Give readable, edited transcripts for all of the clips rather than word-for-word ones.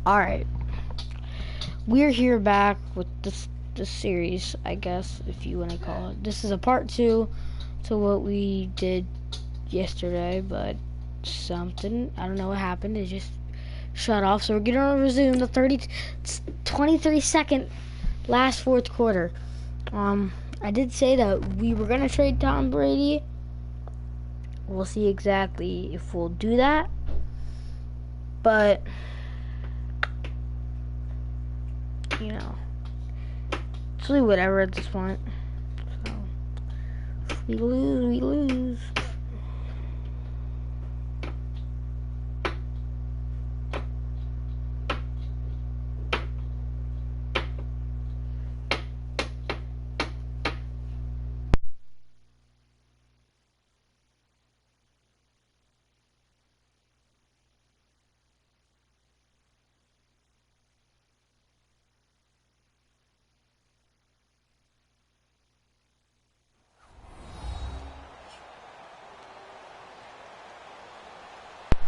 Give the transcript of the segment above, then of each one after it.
Alright. We're here back with this series, I guess, if you want to call it. This is a part 2 to what we did yesterday, but something, I don't know what happened, it just shut off. So we're going to resume the 23-second last fourth quarter. I did say that we were going to trade Tom Brady. We'll see exactly if we'll do that. But you know, it's really whatever at this point. So, if we lose, we lose.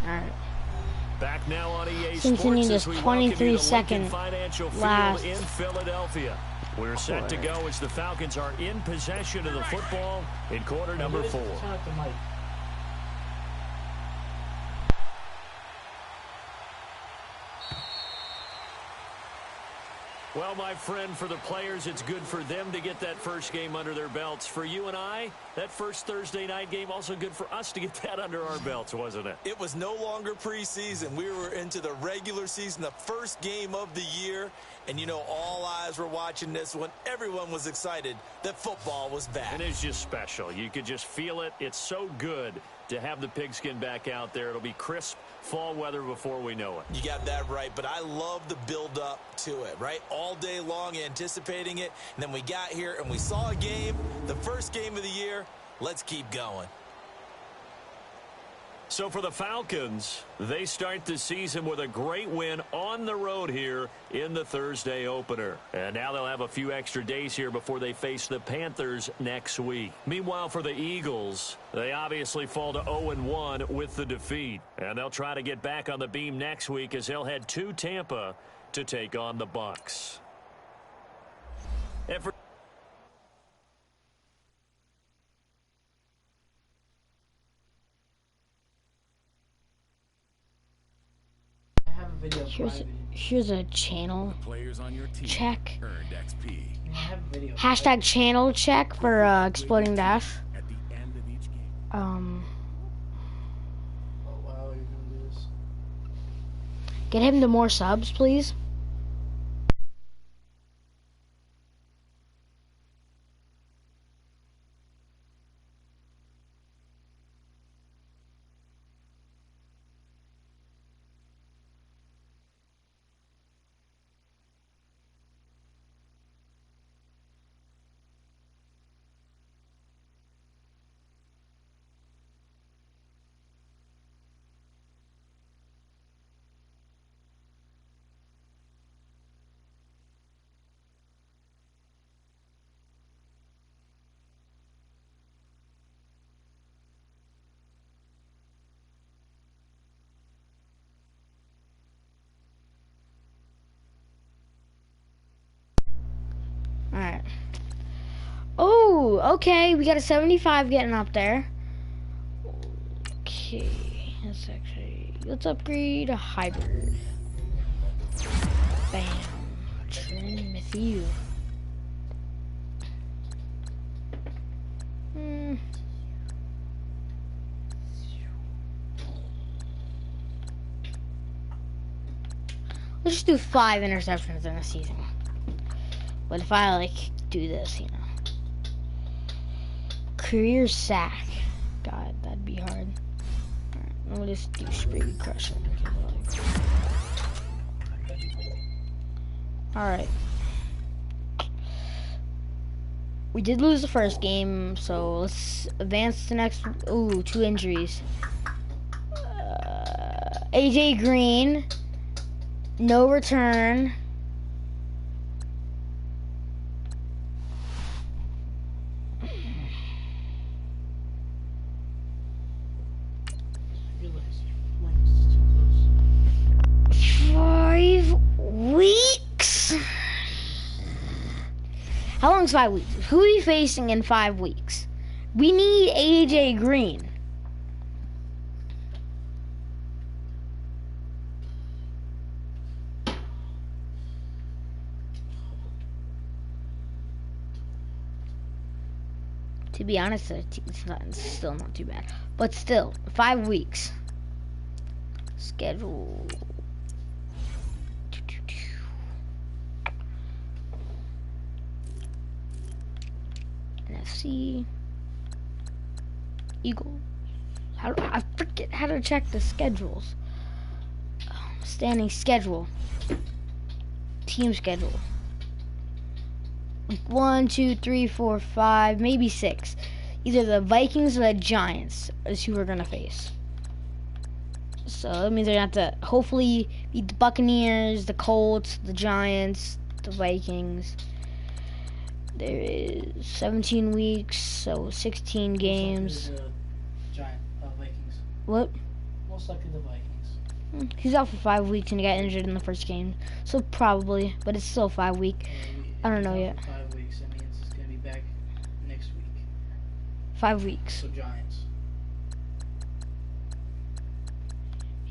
Alright. Back now on EA Continue Sports this as we welcome you to 23-second Lincoln Financial last Field in Philadelphia. We're set to go as the Falcons are in possession of the football in quarter number 4. Well, my friend, for the players, it's good for them to get that first game under their belts. For you and I, that first Thursday night game, also good for us to get that under our belts, wasn't it? It was no longer preseason. We were into the regular season, the first game of the year. And, you know, all eyes were watching this when everyone was excited that football was back. And it's just special. You could just feel it. It's so good to have the pigskin back out there. It'll be crisp fall weather before we know it. You got that right, but I love the build-up to it, right? All day long anticipating it, and then we got here and we saw a game, the first game of the year. Let's keep going. So for the Falcons, they start the season with a great win on the road here in the Thursday opener. And now they'll have a few extra days here before they face the Panthers next week. Meanwhile, for the Eagles, they obviously fall to 0-1 with the defeat. And they'll try to get back on the beam next week as they'll head to Tampa to take on the Bucs. Here's a channel check. Hashtag channel check for Exploding Dash. Get him to more subs, please. Alright. Oh, okay. We got a 75 getting up there. Okay. Let's upgrade a hybrid. Bam. Trim with you. Let's just do 5 interceptions in a season. What if I, like, do this, you know? Career sack. God, that'd be hard. Alright, we'll just do Spree Crusher. Alright. We did lose the first game, so let's advance to the next. Ooh, 2 injuries. AJ Green. No return. almost 5 weeks. Who are we facing in 5 weeks? We need AJ Green. To be honest, it's still not too bad. But still, 5 weeks. Schedule. NFC. Eagles. I forget how to check the schedules. Standing schedule. Team schedule. Week 1, 2, 3, 4, 5, maybe 6. Either the Vikings or the Giants is who we're gonna face. So that means they're gonna have to hopefully beat the Buccaneers, the Colts, the Giants, the Vikings. There is 17 weeks, so 16 games. Vikings. What? Most likely the Vikings. He's out for 5 weeks and he got injured in the first game, so probably, but it's still 5 week. I don't know yet. 5 weeks. That means it's gonna be back next week. 5 weeks. So Giants.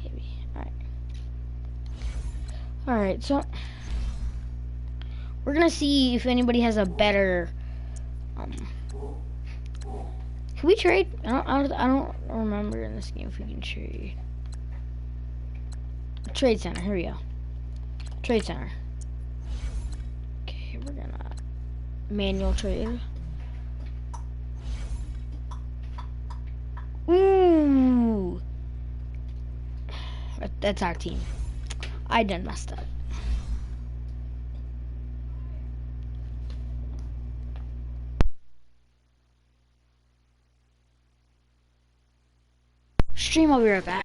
Maybe. All right. So we're gonna see if anybody has a better. Can we trade? I don't remember in this game if we can trade. Trade center. Here we go. Trade center. Okay, we're gonna manual trade. Ooh, that's our team. I done messed up. Stream, I'll be right back.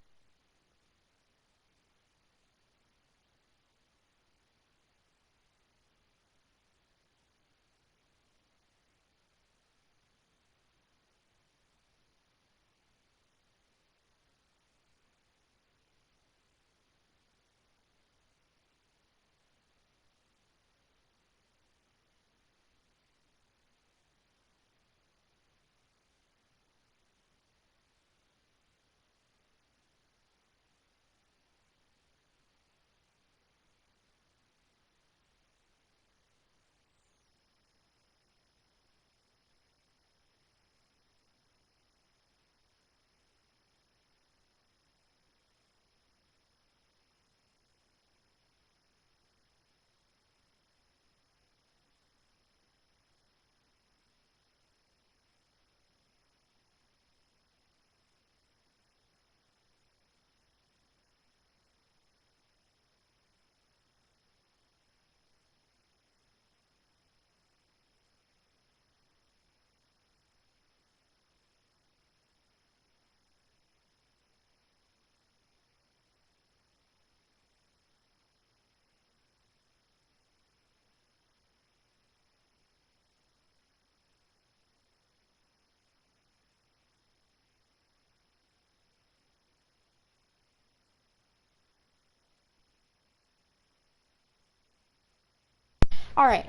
All right.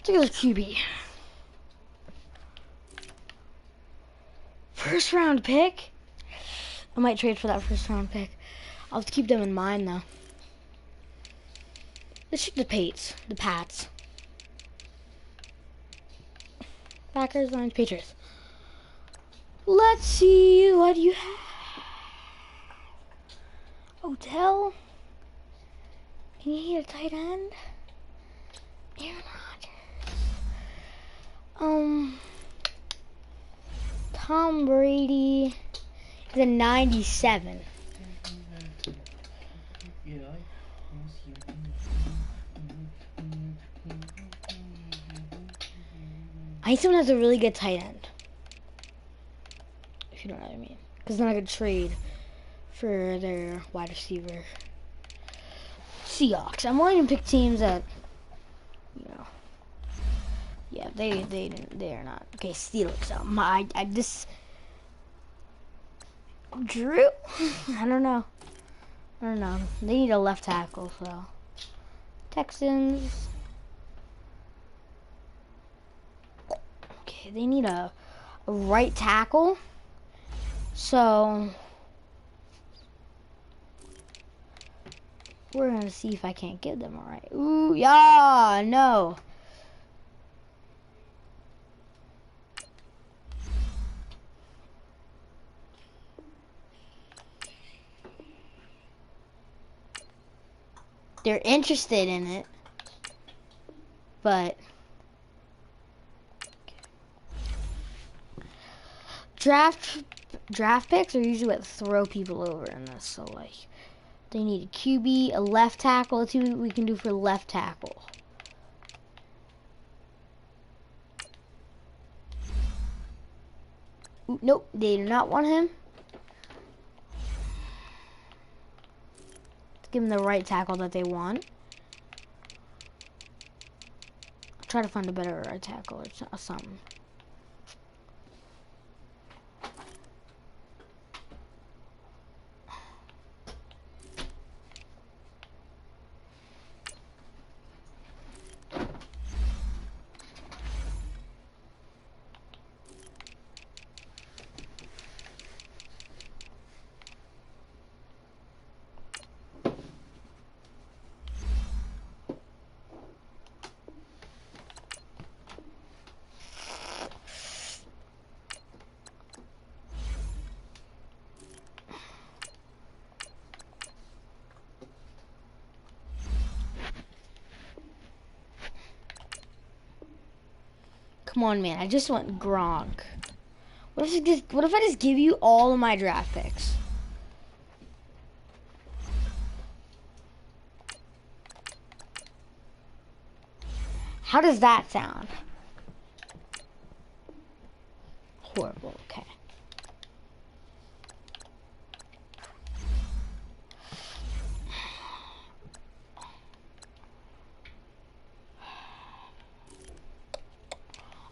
Take a look at QB. First round pick. I might trade for that first round pick. I'll have to keep them in mind though. Let's check the Pats. Packers, Lions, Patriots. Let's see what you have. Odell. Can you hit a tight end? Aaron Rodgers. Tom Brady is a 97. I need someone who has a really good tight end. If you know what I mean. Because then I could trade for their wide receiver. Seahawks. I'm wanting to pick teams that, you know, yeah, they are not. Okay, Steelers. This Drew. I don't know. They need a left tackle, so Texans. they need a right tackle. So we're gonna see if I can't give them a right. Ooh, yeah, no. They're interested in it, but draft picks are usually what throw people over in this. So like, they need a QB, a left tackle. Let's see what we can do for left tackle. Ooh, nope, they do not want him. Let's give them the right tackle that they want. I'll try to find a better right tackle or something. Come on, man. I just want Gronk. What if I just give you all of my draft picks? How does that sound? Horrible. Okay.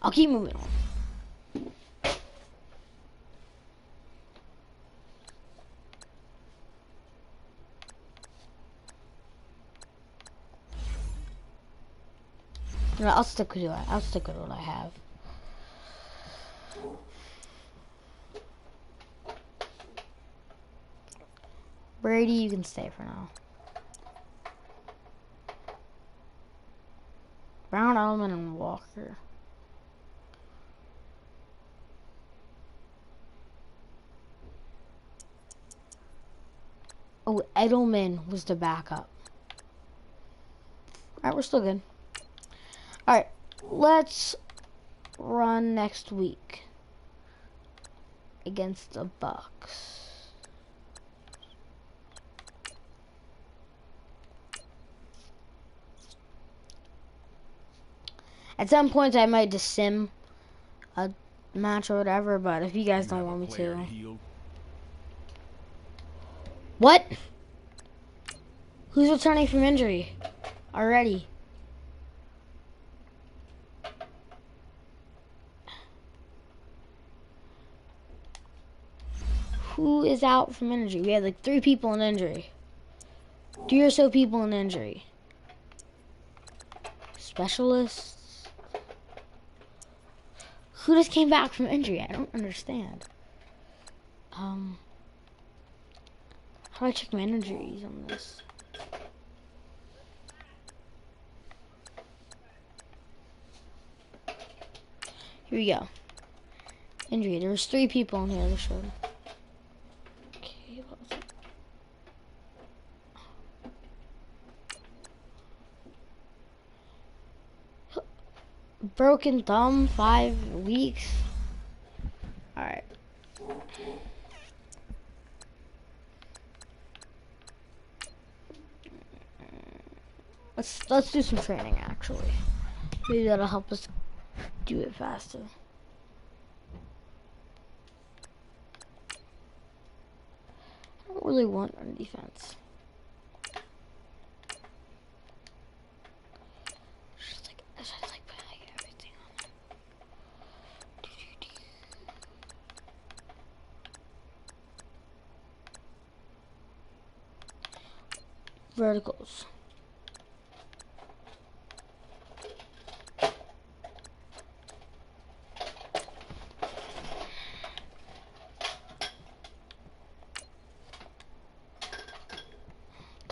I'll keep moving on. No, I'll stick with it. I'll stick with what I have. Brady, you can stay for now. Brown, Edelman, and Walker. Oh, Edelman was the backup. Alright, we're still good. Alright, let's run next week against the Bucks. At some points, I might just sim a match or whatever, but if you guys don't want me to. What? Who's returning from injury already? Who is out from injury? We had like 3 people in injury. 3 or so people in injury. Specialists. Who just came back from injury? I don't understand. How do I check my injuries on this? Here we go. Injury. There was 3 people in here that showed. Okay, what was it? Broken thumb, 5 weeks. Alright. Let's do some training actually. Maybe that'll help us do it faster. I don't really want on defense. I just like put like everything on there. Verticals.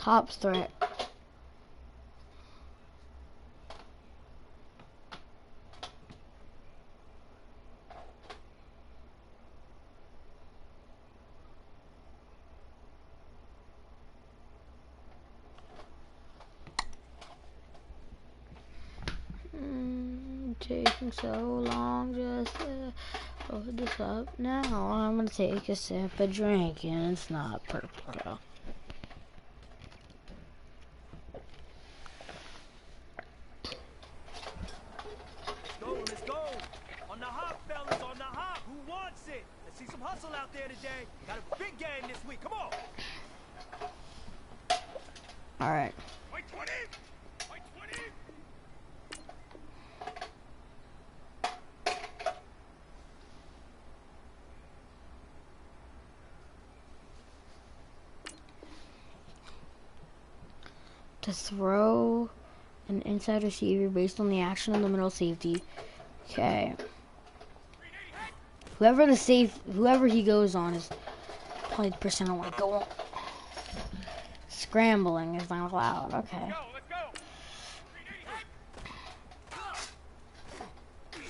top threat. Taking so long just to hold this up. Now I'm gonna take a sip of drink and it's not purple. Let's go. On the hop, fellas, on the hop. Who wants it? Let's see some hustle out there today. Got a big game this week. Come on. All right. White 20. White 20. To throw an inside receiver based on the action of the middle safety. Okay. Whoever he goes on is probably the person I want to go on. Scrambling is not allowed. Okay.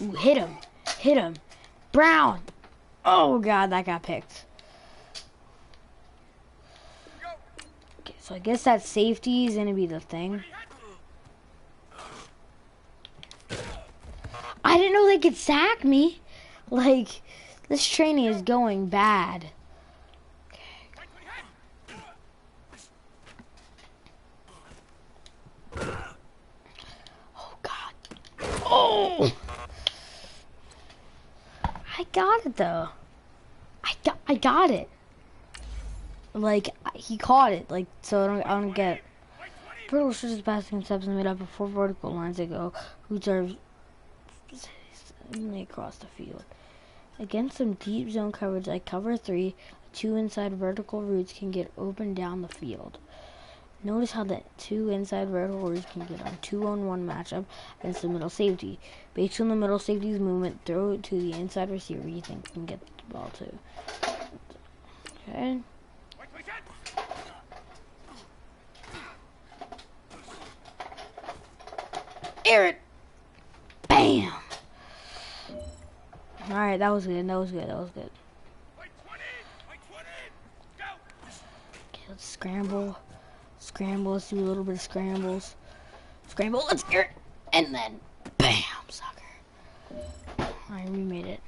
Ooh, hit him. Hit him. Brown. Oh, God, that got picked. Okay, so I guess that safety is going to be the thing. I didn't know they could sack me. Like, this training is going bad. Oh, God. Oh! I got it, though. I got it. Like, he caught it. Like, so I don't get it. Vertical stretches passing steps made up of 4 vertical lines that go, who serves across the field. Against some deep zone coverage like cover 3, 2 inside vertical routes can get open down the field. Notice how the 2 inside vertical routes can get on 2-on-1 matchup against the middle safety. Based on the middle safety's movement, throw it to the inside receiver you think can get the ball to. Okay. Air it! Bam! Alright, that was good, that was good, that was good. Okay, let's scramble. Scramble, let's do a little bit of scrambles. Scramble, let's air it! And then, bam, sucker. Alright, we made it.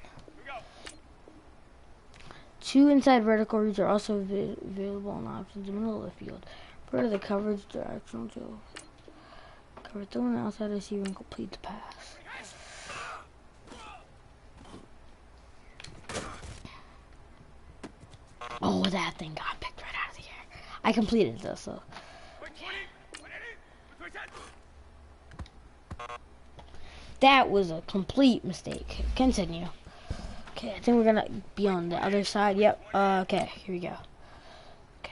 2 inside vertical routes are also available on options in the middle of the field. Part of the coverage directional to cover, throw an outside receiver and complete the pass. Oh, that thing got picked right out of the air. I completed this, so. That was a complete mistake. Continue. Okay, I think we're gonna be on the other side. Yep. Okay, here we go. Okay.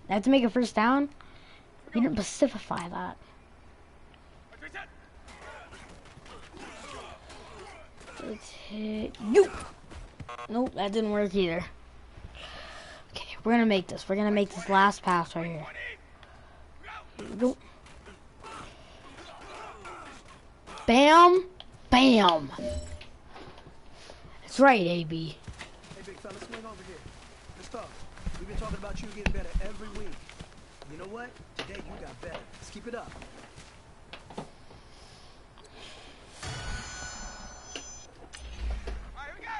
I have to make a first down? You didn't specify that. Let's hit you. Nope, that didn't work either. Okay, we're gonna make this. We're gonna make this last pass right here. Here we go. Bam! Bam! That's right, AB. Hey, big fella, swing over here. Let's talk. We've been talking about you getting better every week. You know what? Today you got better. Let's keep it up. All right, here we go.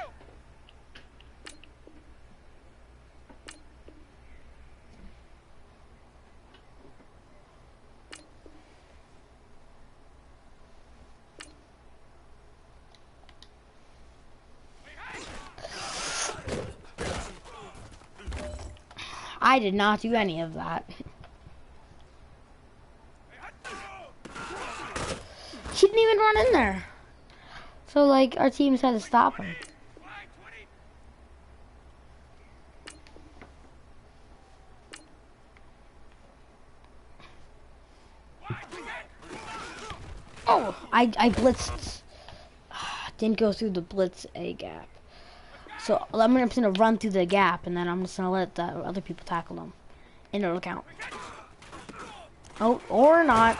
I did not do any of that. even run in there. So, like, our teams had to stop him. Oh, I blitzed. Didn't go through the blitz A gap. So I'm just gonna run through the gap, and then I'm just gonna let the other people tackle them. And it'll count. Oh, or not.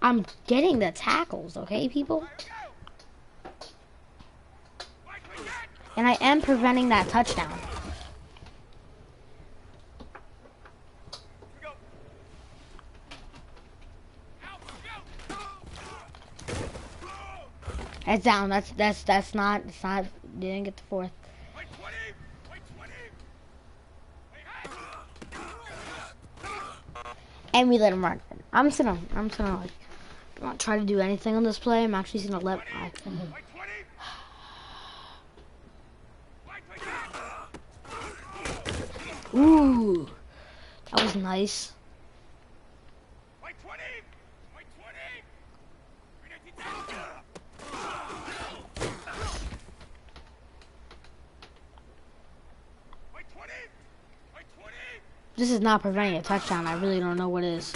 I'm getting the tackles, okay, people? And I am preventing that touchdown. That's down. That's not. It's not. Didn't get the fourth. And we let him run. I'm just gonna like not try to do anything on this play. I'm actually just gonna let. Ooh, that was nice. This is not preventing a touchdown. I really don't know what is.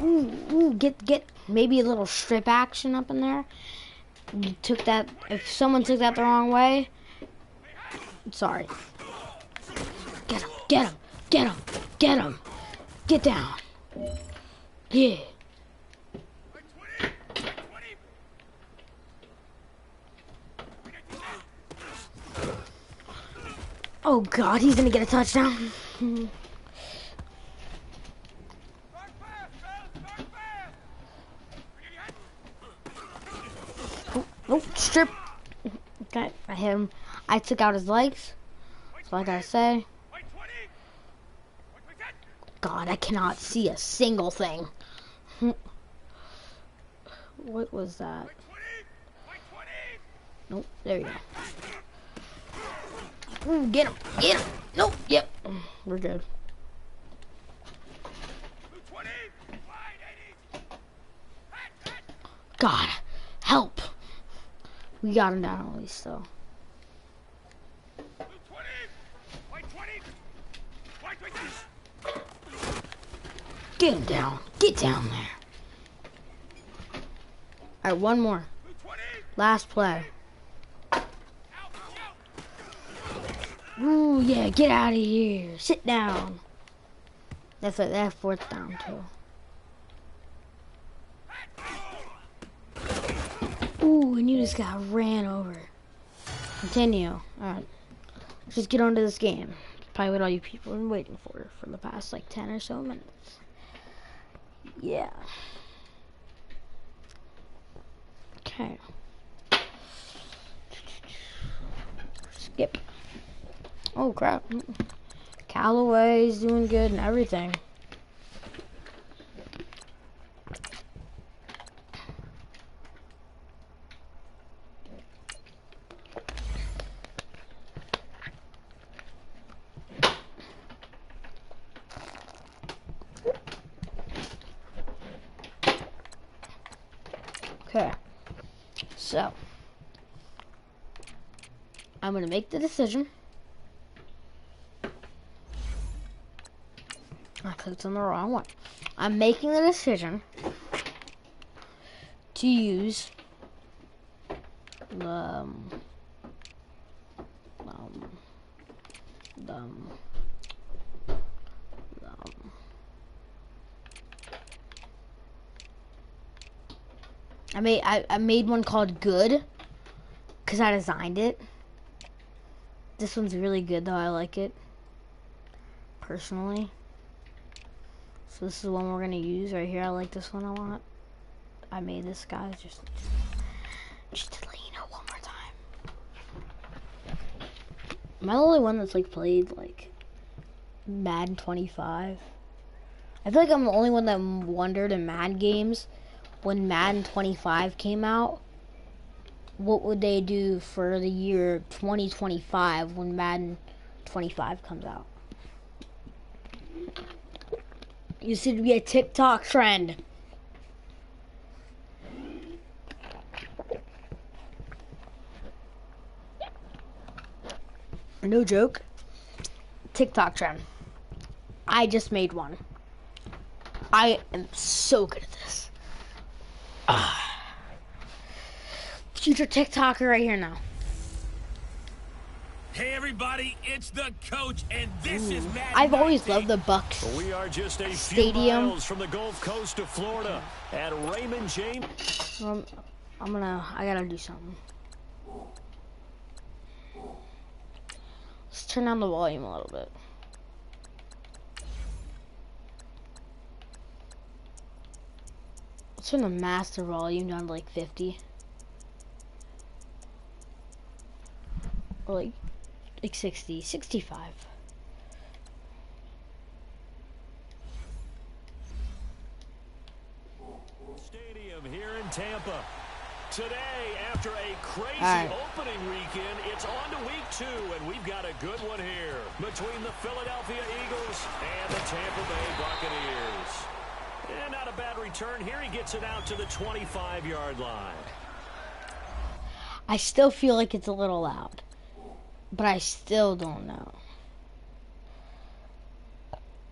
Ooh, get maybe a little strip action up in there. You took that. If someone took that the wrong way, sorry. Get him! Get him! Get him! Get him! Get down! Yeah. Oh God, he's gonna get a touchdown. Nope, strip. Okay, I hit him. I took out his legs. That's all I gotta say. God, I cannot see a single thing. What was that? Nope, there you go. Ooh, get him, get him. Nope, yep. We're good. God, help. We got him down at least, though. Get him down. Get down there. All right, one more. Last play. Ooh, yeah, get out of here. Sit down. That's that fourth down, too. Ooh, and you just got ran over. Continue. Alright. Let's just get on to this game. Probably what all you people have been waiting for the past like 10 or so minutes. Yeah. Okay. Skip. Oh crap. Callaway's doing good and everything. Okay, so I'm gonna make the decision. I clicked on the wrong one. I'm making the decision to use the I made one called Good because I designed it. This one's really good though. I like it personally. So this is one we're gonna use right here. I like this one a lot. I made this guy just to let you know one more time. Am I the only one that's like played like Madden 25? I feel like I'm the only one that wondered in Madden games when Madden 25 came out, what would they do for the year 2025 when Madden 25 comes out? You seem to be a TikTok trend. No joke. TikTok trend. I just made one. I am so good at this. Future TikToker right here now. Hey everybody, it's the coach, and this is Madden. I've always loved the Bucks We are just a few Stadium. miles from the Gulf Coast of Florida at Raymond James. I gotta do something. Let's turn down the volume a little bit. Let's turn the master volume down to like 50. Or like 60, 65. Stadium here in Tampa. Today, after a crazy opening weekend, it's on to week 2, and we've got a good one here between the Philadelphia Eagles and the Tampa Bay Buccaneers. And not a bad return here. He gets it out to the 25-yard line. I still feel like it's a little loud, but I still don't know.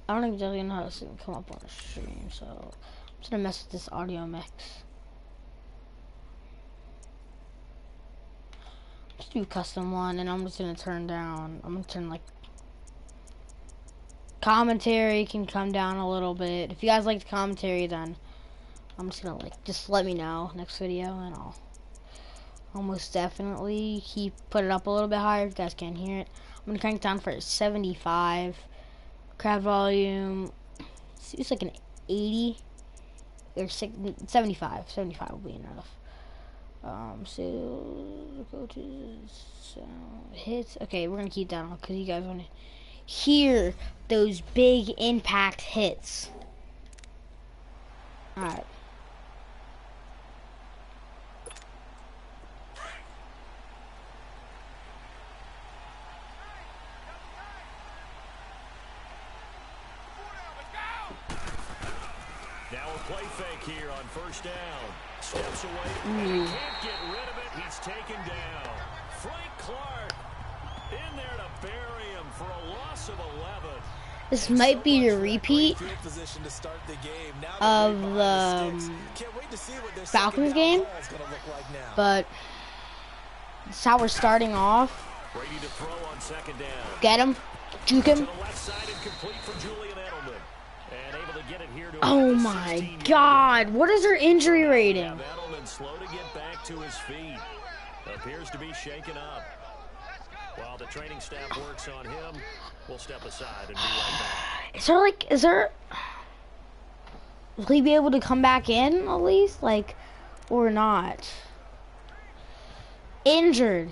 I don't exactly know how this can come up on the stream, so I'm just gonna mess with this audio mix. Let's do custom one, and I'm just gonna turn down. I'm gonna turn like commentary can come down a little bit. If you guys like the commentary, then I'm just gonna like just let me know next video, and I'll almost definitely put it up a little bit higher if you guys can't hear it. I'm gonna crank it down for 75. Crowd volume, it's like an 80 or 75. 75 will be enough. So go to sound hits. Okay, we're gonna keep that on because you guys want to hear those big impact hits. All right. Now a play fake here on first down. Steps away. And he can't get rid of it. He's taken down. Frank Clark in there to bury him for a loss of 11. This might be a repeat of the Falcons game, but that's how we're starting off. Ready to throw on second down. Get him, juke him. To the left side and complete for Julian Edelman. And able to get it here to Oh my God! What is her injury rating? Edelman slow to get back to his feet. Appears to be shaken up. While the training staff works on him, we'll step aside and be right back. Will he be able to come back in at least? Like, or not? Injured.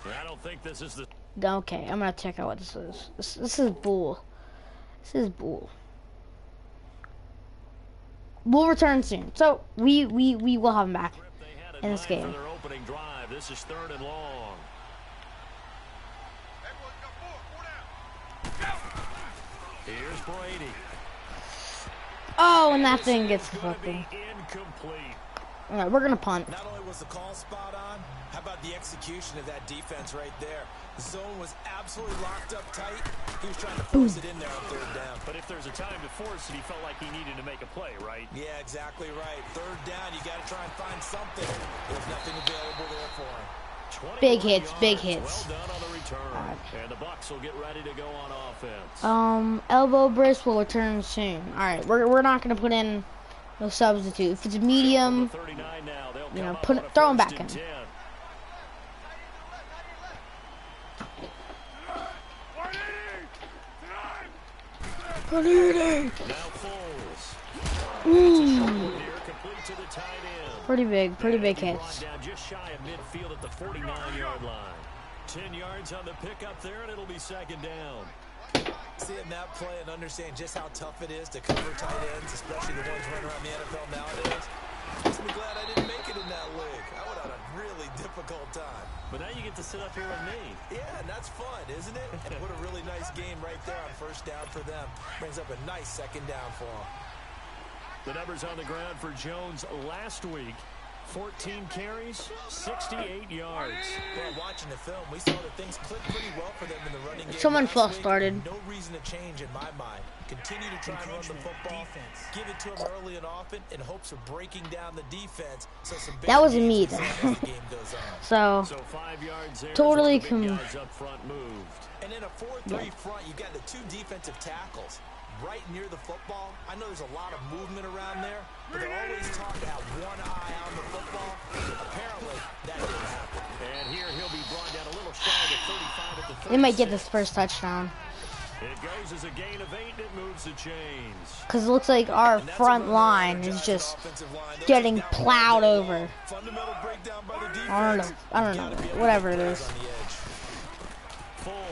I don't think this is the... Okay, I'm gonna check out what this is. This is bull. This is bull. We'll return soon. So, we will have him back in this game. This is 3rd and long. Here's Brady. Oh, and that thing gets deflected. Incomplete. All right, we're gonna punt. Not only was the call spot on, how about the execution of that defense right there? The zone was absolutely locked up tight. He was trying to force it in there on 3rd down. But if there's a time to force it, he felt like he needed to make a play, right? Yeah, exactly right. 3rd down, you got to try and find something. There's nothing available there for him. Big hits, big hits. Well done on the return. And the Bucs will get ready to go on offense. Elbow brace will return soon. All right, we're not gonna put in no substitute. If it's medium, you know, throw him back in. Pretty big hits. Just shy of midfield at the 49-yard line. 10 yards on the pickup there, and it'll be second down. Seeing that play and understand just how tough it is to cover tight ends, especially the ones running around the NFL nowadays, makes me glad I didn't make it in that league. I would have had a really difficult time. But now you get to sit up here with me. Yeah, and that's fun, isn't it? And what a really nice game right there on first down for them. Brings up a nice second down for them. The numbers on the ground for Jones last week. 14 carries, 68 yards. Well, watching the film, we saw that things clicked pretty well for them in the running game. Someone false started. No reason to change in my mind. Continue to try and run the football. Give it to them early and often in hopes of breaking down the defense. So some that wasn't me then. So 5 yards there. totally Up front moved. And in a 4-3 front, you got the 2 defensive tackles right near the football. I know there's a lot of movement around there, but they're always taught to have one eye on the football. Apparently, that didn't happen. And here he'll be brought down a little shy of the 35 at the 36. they might get this first touchdown. It goes as a gain of 8, and it moves the chains. Because it looks like our front line is just getting plowed over. I don't know. Whatever it is.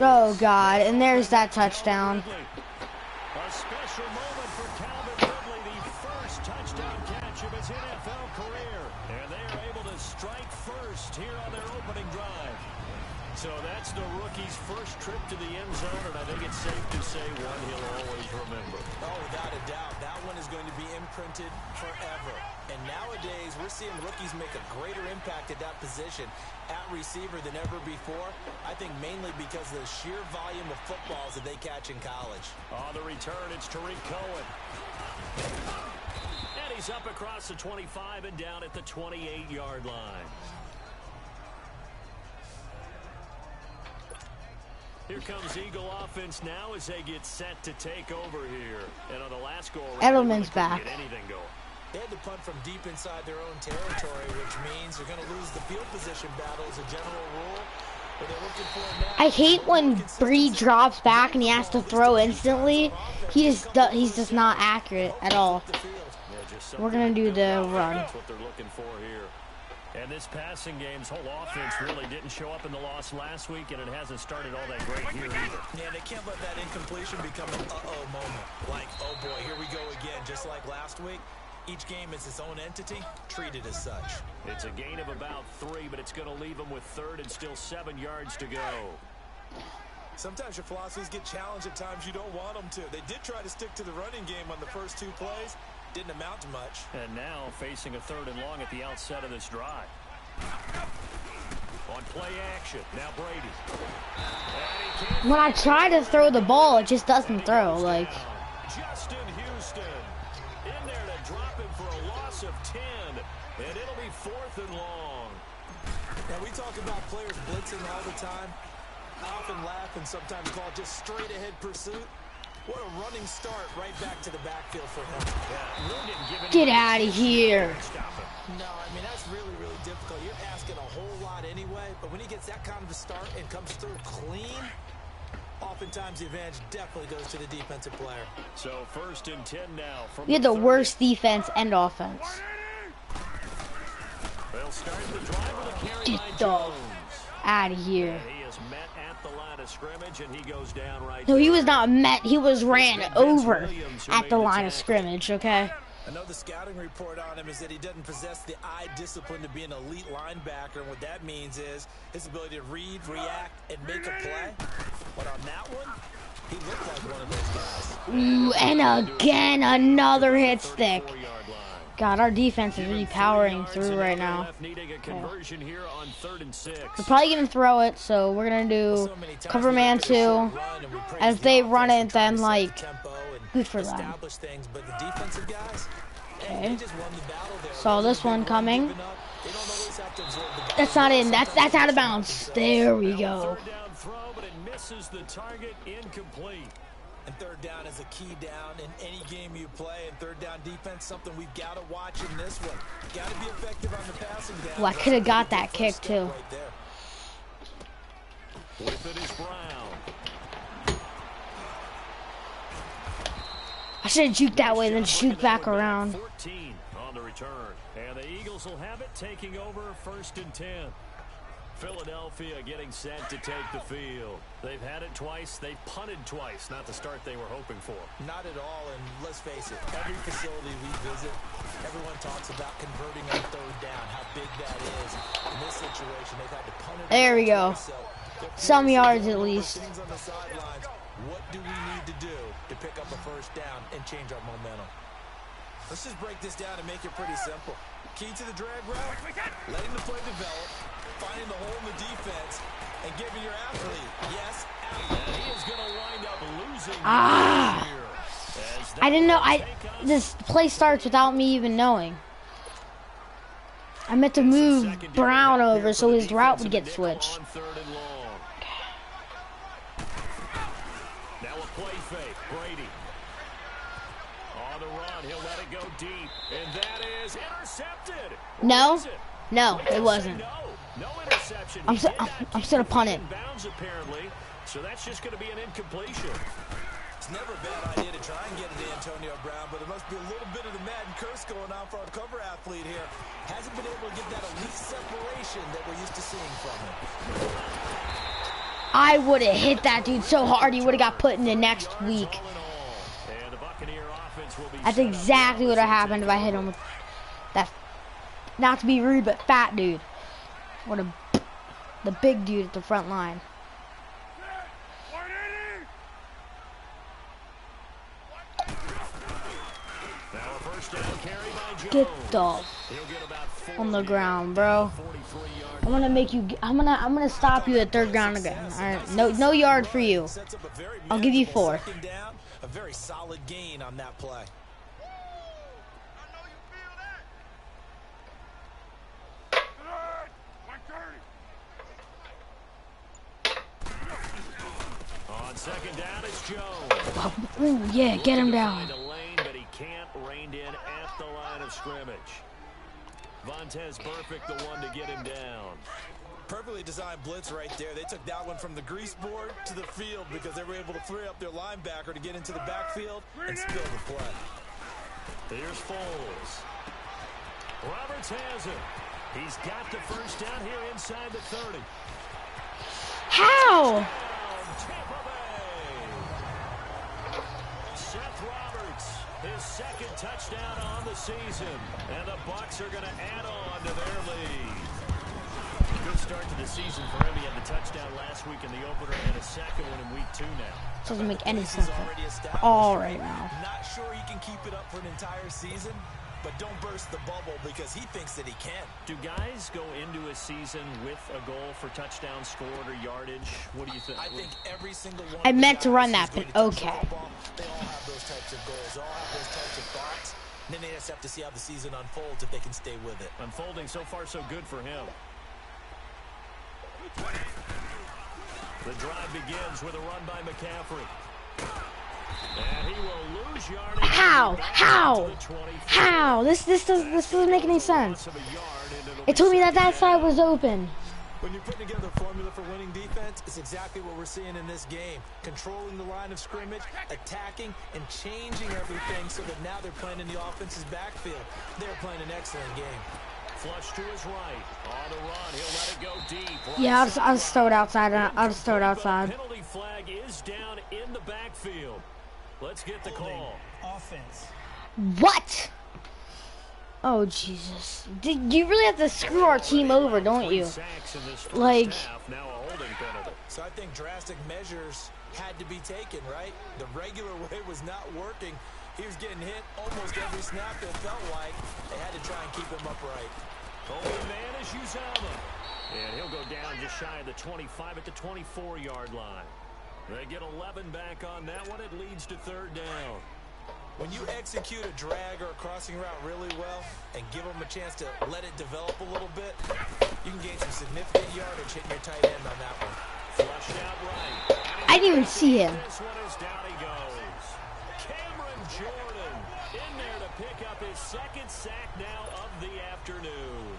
Oh, God. And there's that touchdown. A special moment for Calvin Ridley, the first touchdown catch of his NFL career. And they are able to strike first here on their opening drive. So that's the rookie's first trip to the end zone, and I think it's safe to say one he'll always remember. Oh, without a doubt. That one is going to be imprinted forever. And nowadays, we're seeing rookies make a greater impact at that position at receiver than ever before. I think mainly because of the sheer volume of footballs that they catch in college. On the return, it's Tariq Cohen. And he's up across the 25 and down at the 28-yard line. Here comes Eagle offense now as they get set to take over here. And on the last goal, Edelman's back. Get anything going. They had to punt from deep inside their own territory, which means they're going to lose the field position battle as a general rule. But they're looking for it now. I hate when Bree drops back and he has to throw instantly. He's just not accurate at all. We're going to do the run. That's what they're looking for here. And this passing game's whole offense really didn't show up in the loss last week, and it hasn't started all that great here either. Yeah, they can't let that incompletion become an uh-oh moment. Like, oh boy, here we go again, just like last week. Each game is its own entity, treated as such. It's a gain of about 3, but it's going to leave them with third and still 7 yards to go. Sometimes your philosophies get challenged at times you don't want them to. They did try to stick to the running game on the first 2 plays. Didn't amount to much. And now facing a 3rd and long at the outset of this drive. On play action, now Brady. When I try to throw the ball, it just doesn't throw. Like, Justin Houston in there to drop him for a loss of 10, and it'll be 4th and long. Now we talk about players blitzing all the time. I often laugh and sometimes call it just straight ahead pursuit. What a running start right back to the backfield for him. Yeah, get out of here. No, I mean, that's really, really difficult. You're asking a whole lot anyway, but when he gets that kind of a start and comes through clean, oftentimes the advantage definitely goes to the defensive player. So 1st and 10 now. We had the worst defense and offense. They'll start the drive with a carry Get by the Jones. out of here. He is met at the line of scrimmage, and he goes down right No, he there. was not met. He was ran over at the line of scrimmage, okay? I know the scouting report on him is that he doesn't possess the eye discipline to be an elite linebacker. And what that means is his ability to read, react, and make a play. But on that one, he looked like one of those guys. Ooh, and again, another hit stick. God, our defense is really powering through right now. We're probably going to throw it, so we're going to do cover man 2. As they run it, then, like, good for them. Okay. Saw this one coming. That's not in. That's out of bounds. There we go. And 3rd down is a key down in any game you play. And 3rd down defense, something we've got to watch in this one. Got to be effective on the passing down. Well, I could have got that kick too. Right there. With it is Brown. I should have juked that way, then shoot back around. 14 on the return. And the Eagles will have it, taking over 1st and 10. Philadelphia getting set to take the field. They've had it twice. They've punted twice. Not the start they were hoping for. Not at all, and let's face it, every facility we visit, everyone talks about converting on third down, how big that is. In this situation, they've had to punt it. There we go. Some yards at least. On the sidelines. What do we need to do to pick up a first down and change our momentum? Let's just break this down and make it pretty simple. Key to the drag route, letting the play develop, finding the hole in the defense, and giving your athlete, yes, and he is going to wind up losing. I didn't know. This play starts without me even knowing. I meant to move Brown over so his route would get switched. Now a play fake, Brady. On the run, he'll let it go deep, and that is intercepted. No, it wasn't. No interception. I'm still a punt it. Bounds apparently, so that's just going to be an incompletion. It's never a bad idea to try and get it to Antonio Brown, but there must be a little bit of the Madden curse going on for our cover athlete here. Hasn't been able to get that elite separation that we're used to seeing from him. I would have hit that dude so hard he would have got put in the next week. That's exactly what would have happened if I hit him with that. Not to be rude, but fat dude. The big dude at the front line. Get the on the ground, bro. I'm gonna stop you at third ground again. All right, no yard for you. I'll give you 4. A very solid gain on that play. On second down, it's Jones. Ooh, yeah, get him down. But he can't rein in at the line of scrimmage. Vontez perfect, the one to get him down. Perfectly designed blitz right there. They took that one from the grease board to the field because they were able to free up their linebacker to get into the backfield and spill the play. Here's Foles. Roberts has it. He's got the first down here inside the 30. How? Tampa Bay. Seth Roberts, his second touchdown on the season. And the Bucs are going to add on to their lead. Good start to the season for him. He had the touchdown last week in the opener and a second one in week 2 now. Doesn't make any sense at all right now. Not sure he can keep it up for an entire season, but don't burst the bubble because he thinks that he can. Do guys go into a season with a goal for touchdowns scored or yardage? What do you think? I think every single one. I meant to run that, but okay. They all have those types of goals. They all have those types of thoughts. And then they just have to see how the season unfolds if they can stay with it. Unfolding so far so good for him. The drive begins with a run by McCaffrey. And he will lose yardage. How? This doesn't make any sense. It told me that side was open. When you're putting together a formula for winning defense, it's exactly what we're seeing in this game. Controlling the line of scrimmage, attacking, and changing everything so that now they're playing in the offense's backfield. They're playing an excellent game. Flush to his right. On the run, he'll let it go deep. Right, yeah, I'll just throw it outside. I'll just throw it outside. Penalty flag is down in the backfield. Let's get the call. Offense. What? Oh, Jesus. You really have to screw our team over, don't you? Like... So I think drastic measures had to be taken, right? The regular way was not working. He was getting hit almost every snap, it felt like. They had to try and keep him upright. Holding man is Uzama. And he'll go down just shy of the 25 at the 24-yard line. They get 11 back on that one. It leads to third down. When you execute a drag or a crossing route really well and give them a chance to let it develop a little bit, you can gain some significant yardage hitting your tight end on that one. Flushed out right. I didn't even see him. This one is down he goes. Cameron Jordan in there to pick up his second sack now of the afternoon.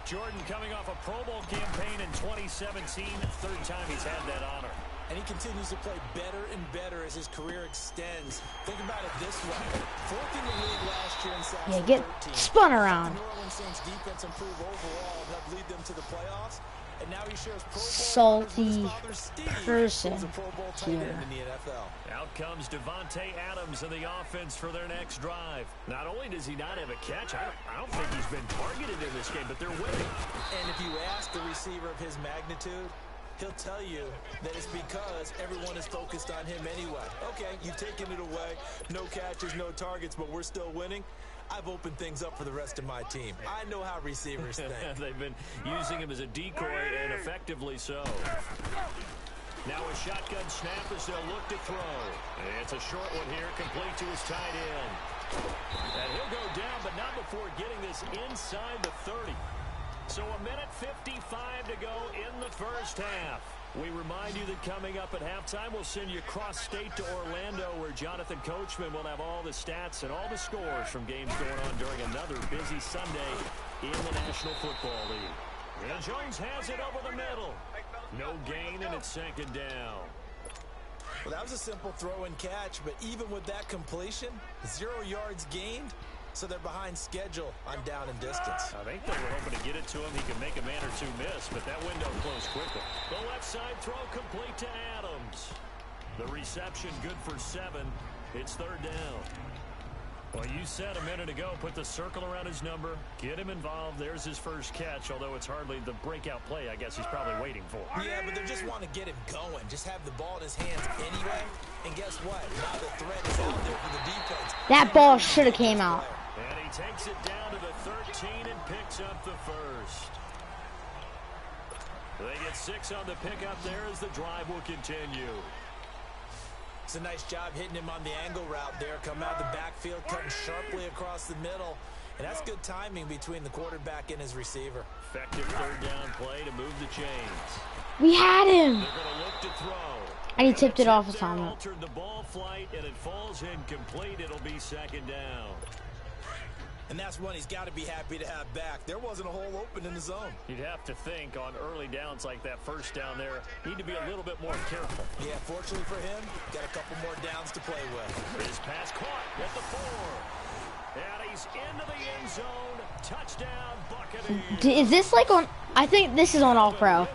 Jordan coming off a Pro Bowl campaign in 2017. Third time he's had that honor. And he continues to play better and better as his career extends. Think about it this way. 4th in the league last year in sacks. Yeah, get spun around. The New Orleans Saints defense improve overall and help lead them to the playoffs. And now he shares Pro Bowl salty honors with his father, Steve, person who's a Pro Bowl tight here. end in the NFL. Out comes Devontae Adams in the offense for their next drive. Not only does he not have a catch, I don't think he's been targeted in this game, but they're winning. And if you ask a receiver of his magnitude, he'll tell you that it's because everyone is focused on him anyway. Okay, you've taken it away. No catches, no targets, but we're still winning. I've opened things up for the rest of my team. I know how receivers think. They've been using him as a decoy, and effectively so. Now a shotgun snap as they'll look to throw. It's a short one here, complete to his tight end. And he'll go down, but not before getting this inside the 30. So a minute 55 to go in the first half. We remind you that coming up at halftime, we'll send you cross-state to Orlando, where Jonathan Coachman will have all the stats and all the scores from games going on during another busy Sunday in the National Football League. And Jones has it over the middle. No gain, and it's second down. Well, that was a simple throw and catch, but even with that completion, 0 yards gained. So they're behind schedule on down and distance. I think they were hoping to get it to him. He could make a man or two miss, but that window closed quickly. The left side throw complete to Adams. The reception good for 7. It's third down. Well, you said a minute ago, put the circle around his number, get him involved. There's his first catch, although it's hardly the breakout play I guess he's probably waiting for. Yeah, but they just want to get him going. Just have the ball in his hands anyway. And guess what? Now the threat is out there for the defense. That ball should have came out. And he takes it down to the 13 and picks up the first. They get 6 on the pickup there as the drive will continue. It's a nice job hitting him on the angle route there. Come out of the backfield, cutting sharply across the middle. And that's good timing between the quarterback and his receiver. Effective third down play to move the chains. We had him. They're going to look to throw. And he tipped it off his helmet. Altered the ball flight, and it falls incomplete. It'll be second down. And that's one he's got to be happy to have back. There wasn't a hole open in the zone. You'd have to think on early downs like that first down there, need to be a little bit more careful. Yeah, fortunately for him, got a couple more downs to play with. His pass caught at the 4. And he's into the end zone. Touchdown, Buccaneers. Is this like on? I think this is on All Pro.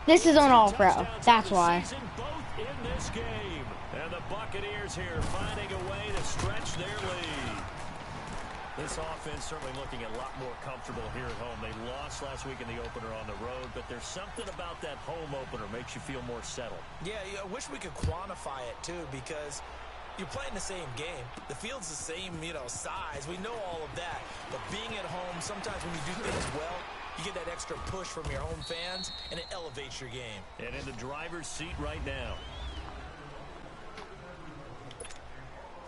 This is on All Pro. That's why. Both in this game. And the Buccaneers here finding a way to stretch their lead. This offense certainly looking a lot more comfortable here at home. They lost last week in the opener on the road, but there's something about that home opener makes you feel more settled. Yeah, I wish we could quantify it too, because you're playing the same game. The field's the same, size. We know all of that. But being at home, sometimes when you do things well, you get that extra push from your home fans, and it elevates your game. And in the driver's seat right now.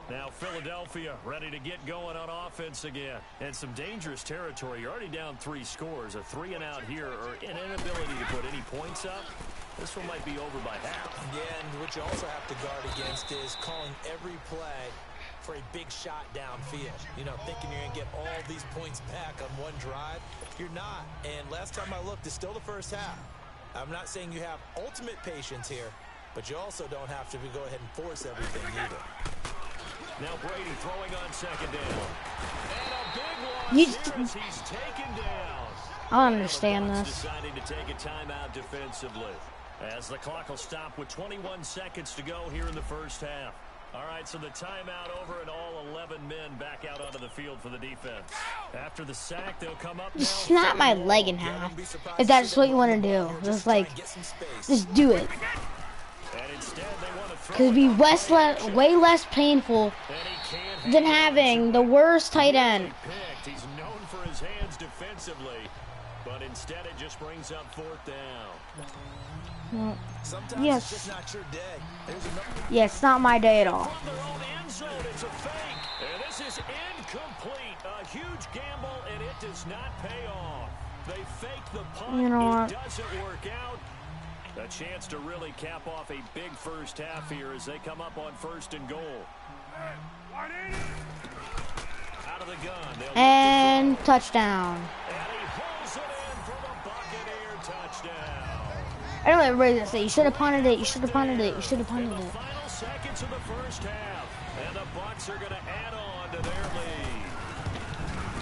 Now Philadelphia ready to get going on offense again. And some dangerous territory. You're already down 3 scores. A 3 and out here, or an inability to put any points up. This one might be over by half. Yeah, and what you also have to guard against is calling every play for a big shot downfield. Thinking you're going to get all these points back on one drive. You're not. And last time I looked, it's still the first half. I'm not saying you have ultimate patience here, but you also don't have to go ahead and force everything either. Now Brady throwing on second down. And a big loss You as he's taken down. I don't understand The Bucs this. deciding to take a timeout defensively. As the clock will stop with 21 seconds to go here in the first half. All right, so the timeout over and all 11 men back out onto the field for the defense. After the sack, they'll come up now. Snap my leg in half. If that's what you want to do, just do it. And instead, they want to throw Because it'd be way less painful than having the worst tight end. He's known for his hands defensively, but instead it just brings up fourth down. Sometimes Yes. it's just not your day. There's another. Yeah, it's not my day at all. From their own end zone, it's a fake. And this is incomplete. A huge gamble, and it does not pay off. They fake the punt. You know what? It doesn't work out. A chance to really cap off a big first half here as they come up on first and goal. Out of the gun. And touchdown. And he pulls it in for the Buccaneer touchdown. I know everybody's gonna say, you should have punted it, you should have punted it, you should have punted In the it. final seconds of the first half. And the Bucs are going to add on to their lead.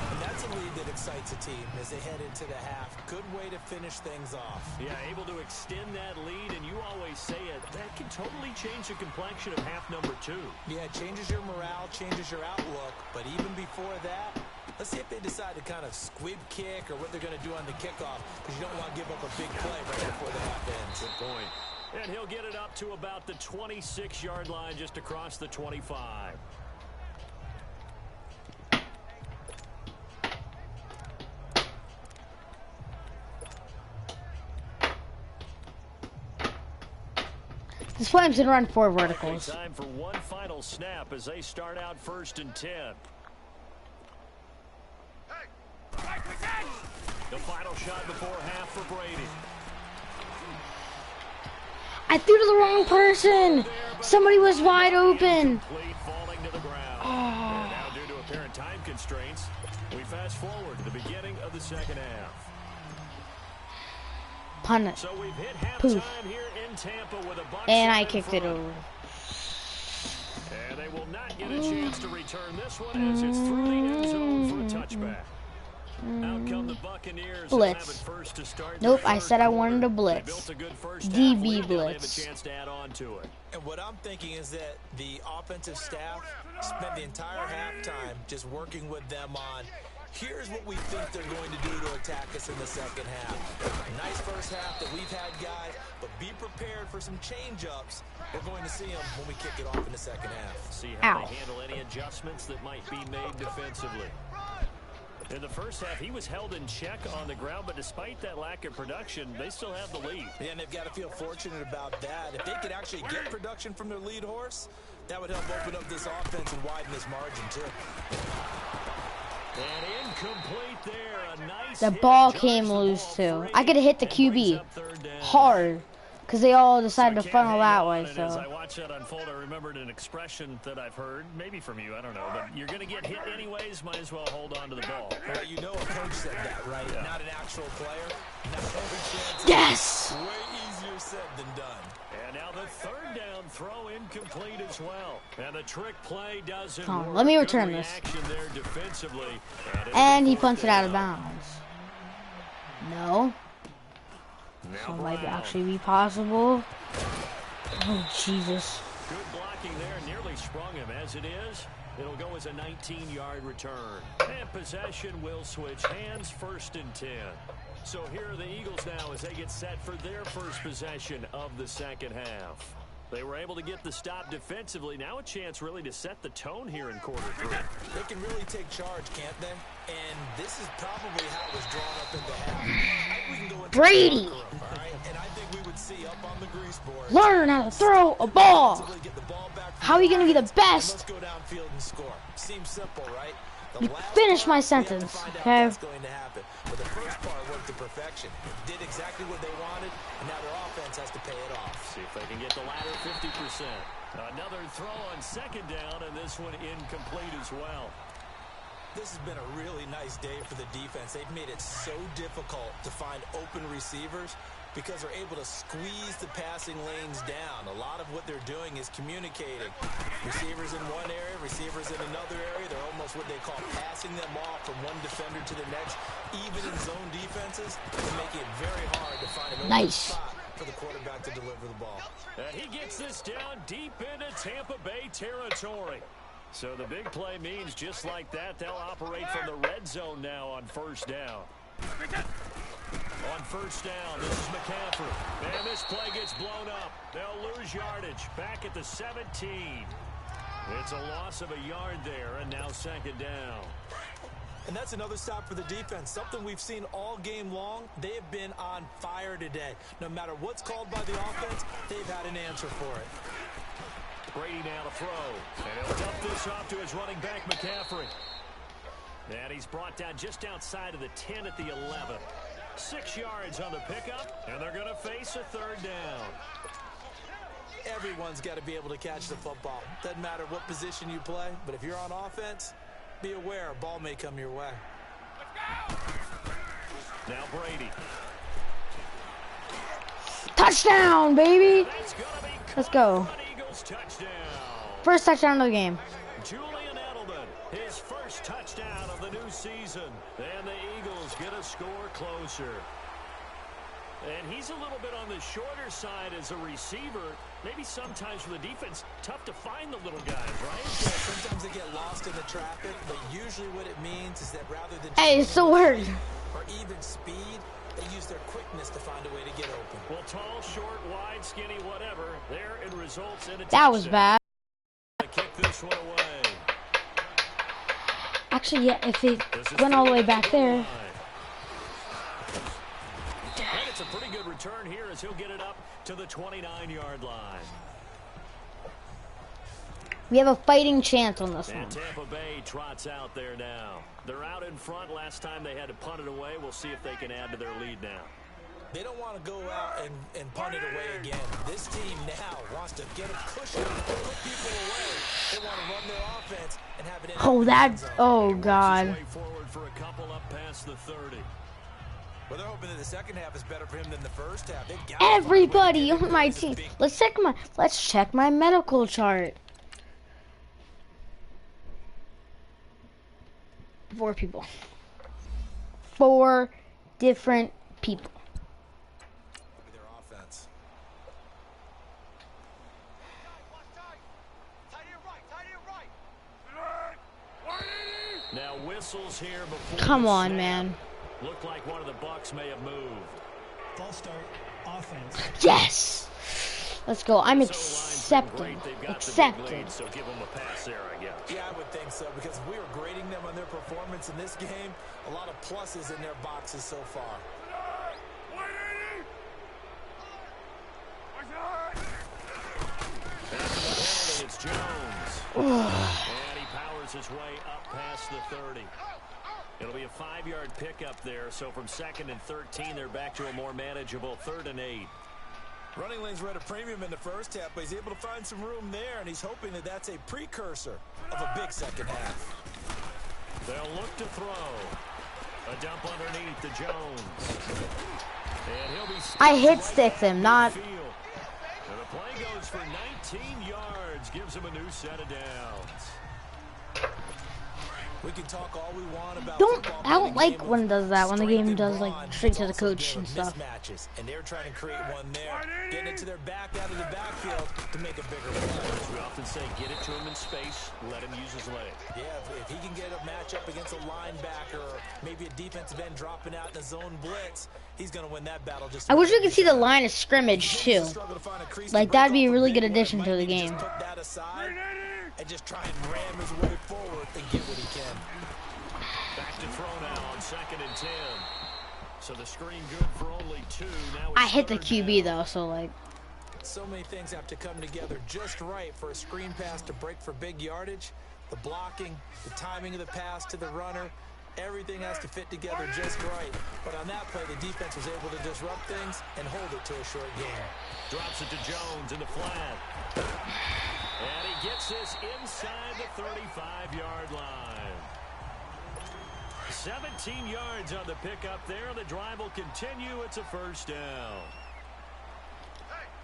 And that's That's a lead that excites a team as they head into the half. Good way to finish things off. Yeah, able to extend that lead, and you always say it, that can totally change the complexion of half number 2. Yeah, it changes your morale, changes your outlook, but even before that, let's see if they decide to kind of squib kick or what they're going to do on the kickoff, because you don't want to give up a big play right before the half ends. Good point. And he'll get it up to about the 26-yard line, just across the 25. This Flames can run 4 verticals. Time for one final snap as they start out 1st and 10. The final shot before half for Brady. I threw to the wrong person. Somebody was wide open. Falling to the ground. And now, due to apparent time constraints, we fast forward to the beginning of the second half. Punt it. So we've hit halftime here in Tampa with a Bucs And I in kicked front. it over. And they will not get a chance to return this one as it's through the end zone for a touchback. Out come the Buccaneers. Blitz. Have it first to start Nope, the I said I third wanted a quarter. blitz. They built a good first DB half lead. They'll have a blitz. chance to add on to it. And what I'm thinking is that the offensive staff spent the entire halftime just working with them on, here's what we think they're going to do to attack us in the second half. Nice first half that we've had, guys, but be prepared for some change-ups. We're going to see them when we kick it off in the second half. See how Ow. they handle any adjustments that might be made defensively. In the first half, he was held in check on the ground, but despite that lack of production, they still have the lead. Yeah, and they've got to feel fortunate about that. If they could actually get production from their lead horse, that would help open up this offense and widen this margin, too. And incomplete there. A nice The hit. ball Drives came the loose ball too. free I could have hit the and brings QB up 3rd down. hard. Because they all decided So to I funnel can't that hang way, on, and as I so. watch that unfold, I remembered an expression that I've heard, maybe from you, I don't know, but you're going to get hit anyways, might as well hold on to the ball. Well, you know a coach said that, right? Yeah. Not an actual player. Not every chance. Yes! Way easier said than done. And now the 3rd down throw incomplete as well. And the trick play doesn't Hold on, work. let me Good return this. reaction there defensively. And he it'll be punts 4th it out of down. bounds. No. Now So it might Brown. actually be possible. Oh, Jesus. Good blocking there, nearly sprung him. As it is, it'll go as a 19-yard return. And possession will switch hands, 1st and 10. So here are the Eagles now as they get set for their first possession of the second half. They were able to get the stop defensively. Now a chance really to set the tone here in quarter 3. They can really take charge, can't they? And this is probably how it was drawn up in the half. We can go into Brady! the locker room, all right? And I think we would see up on the grease board. Learn how to throw a ball. Get the ball back from How are you going to be the Let's best? go downfield and score. Seems simple, right? You last finish part, my we have to sentence, find out okay? What's going to happen. But the first part worked to perfection. Did exactly what they wanted, and now their offense has to pay it off. See if they can get the latter 50%. Another throw on 2nd down, and this one incomplete as well. This has been a really nice day for the defense. They've made it so difficult to find open receivers because they're able to squeeze the passing lanes down. A lot of what they're doing is communicating. Receivers in one area, receivers in another area. They're almost what they call passing them off from one defender to the next. Even in zone defenses, they're making it very hard to find an open spot for the quarterback to deliver the ball. And he gets this down deep into Tampa Bay territory. So the big play means just like that, they'll operate from the red zone now on 1st down. On 1st down, this is McCaffrey. And this play gets blown up. They'll lose yardage back at the 17. It's a loss of a yard there, and now 2nd down. And that's another stop for the defense. Something we've seen all game long. They have been on fire today. No matter what's called by the offense, they've had an answer for it. Brady now to throw. And he'll dump this off to his running back, McCaffrey. And he's brought down just outside of the 10 at the 11. 6 yards on the pickup, and they're going to face a 3rd down. Everyone's got to be able to catch the football. Doesn't matter what position you play, but if you're on offense, be aware a ball may come your way. Now Brady. Touchdown, baby. That's gonna be Let's go. Eagles touchdown. First touchdown of the game. Julian Edelman, his first touchdown of the new season. And the Eagles get a score closer. And he's a little bit on the shorter side as a receiver. Maybe sometimes for the defense, tough to find the little guys, right? Yeah, sometimes they get lost in the traffic, but usually what it means is that rather than Hey, it's so hard. or even speed, they use their quickness to find a way to get open. Well, tall, short, wide, skinny, whatever. There it results in a That was touchdown. bad. Kick this one away. Actually, yeah, if it went all the way back there. And it's a pretty good return here as he'll get it up to the 29-yard line. We have a fighting chance on this one. And Tampa Bay trots out there now. They're out in front. Last time they had to punt it away. We'll see if they can add to their lead now. They don't want to go out and punt it away again. This team now wants to get a cushion, put people away. They want to run their offense and have it in. Oh, that's, oh, God. Way forward for a couple up past the 30. Well, they're hoping that the second half is better for him than the first half. They've got Everybody on my team. Let's check my medical chart. 4 people. 4 different people. their offense. Now whistles here before. Come the on, snap. man. Looked like one of the Bucs may have moved. False start. Offense. Yes. Let's go. I'm So line's been accepting. great. They've got the big Accepted. lead, so give them a pass there, I guess. Yeah, I would think so, because if we were grading them on their performance in this game, a lot of pluses in their boxes so far. And it's Jones. And he powers his way up past the 30. It'll be a 5-yard pickup there, so from 2nd and 13, they're back to a more manageable 3rd and 8. Running lanes were at a premium in the first half, but he's able to find some room there, and he's hoping that that's a precursor of a big second half. They'll look to throw. A dump underneath to Jones. And he'll be I hit right stick them, in not. field. And the play goes for 19 yards, gives him a new set of downs. We can talk all we want about Don't. football, I don't but a like game when it of does that. When the strength game and does brawn, like straight to the it's also a coach game and of stuff. mismatches, and they're trying to create one there, getting it to their back out of the backfield to make a bigger play. We often say get it to him in space, let him use his leg. Yeah, if he can get a matchup against a linebacker or maybe a defensive end dropping out in a zone blitz, he's going to win that battle. Just I wish we could see the line of scrimmage too. Like that'd be a really good addition to the game. Put that aside and just try and ram his way forward and get what he can. Back to throw now on 2nd and 10. So the screen good for only 2. Now I it's hit the 3rd QB down. though, so like. So many things have to come together just right for a screen pass to break for big yardage. The blocking, the timing of the pass to the runner, everything has to fit together just right. But on that play, the defense was able to disrupt things and hold it to a short game. Drops it to Jones in the flat. And he gets this inside the 35-yard line. 17 yards on the pickup there. The drive will continue. It's a 1st down.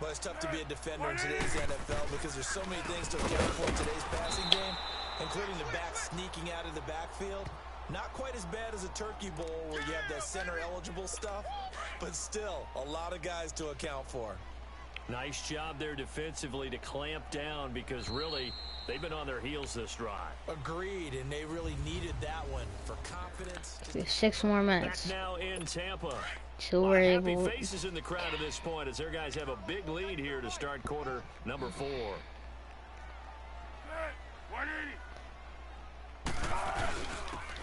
But it's tough to be a defender in today's NFL because there's so many things to account for in today's passing game, including the back sneaking out of the backfield. Not quite as bad as a turkey bowl where you have that center-eligible stuff, but still a lot of guys to account for. Nice job there defensively to clamp down because really they've been on their heels this drive. Agreed, and they really needed that one for confidence. 6 more Back minutes now in Tampa. till we're Happy able. faces in the crowd at this point as their guys have a big lead here to start quarter number 4.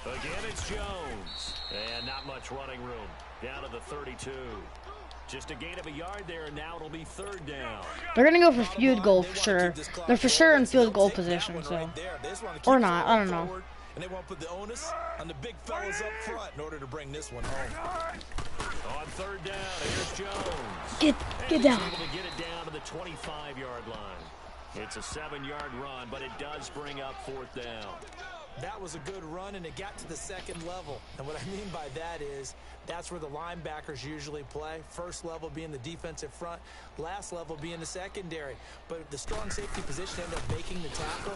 Again, it's Jones. And not much running room. Down to the 32. Just a gain of a yard there, and now it'll be 3rd down. They're gonna go for field goal for sure. They're for sure in field goal position, so or not. I don't know. And they won't put the onus on the big fellas up front in order to bring this one home. On 3rd down, here's Jones. Get And down. he's able to get it down to the 25-yard line. It's a 7-yard run, but it does bring up 4th down. That was a good run, and it got to the 2nd level. And what I mean by that is that's where the linebackers usually play. First level being the defensive front, last level being the secondary. But the strong safety position ended up making the tackle,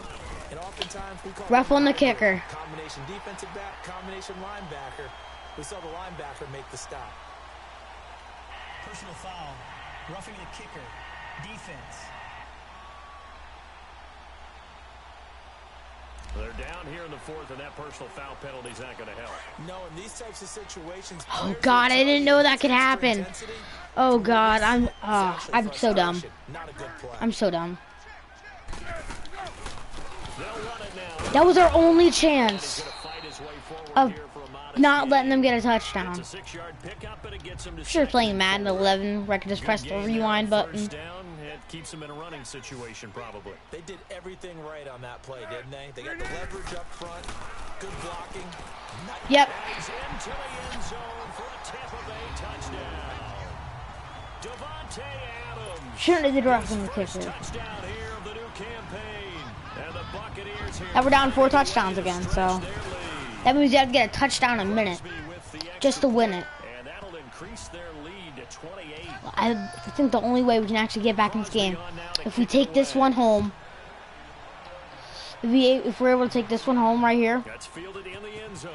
and oftentimes times we call Rough on the kicker. combination defensive back, combination linebacker. We saw the linebacker make the stop. Personal foul. Roughing the kicker. Defense. They're down here in the fourth, and that personal foul penalty is not going to help. No, in these types of situations. Oh God, I didn't know that could happen. Oh God, I'm so dumb. Not a good play. I'm so dumb. They'll run it now. That was our only chance He's going to fight his way forward of here for a modest not gain. letting them get a touchdown. It's a 6-yard pickup, and it gets him to Sure, second playing and Madden 11, where I could just press the rewind button. First down, it keeps him in a running situation, probably. They did everything right on that play, didn't they? They got the leverage up front, good blocking. Yep. He's into the end zone for a Tampa Bay touchdown. Devontae Adams. Shouldn't have did roughing the First kicker. touchdown here of the new campaign. And the Buccaneers here. Now we're down 4 touchdowns again, so that means you have to get a touchdown a minute just to win it. And that'll increase their lead to 28. I think the only way we can actually get back in this game, if we take this one home, if we're able to take this one home right here, That's fielded in the end zone.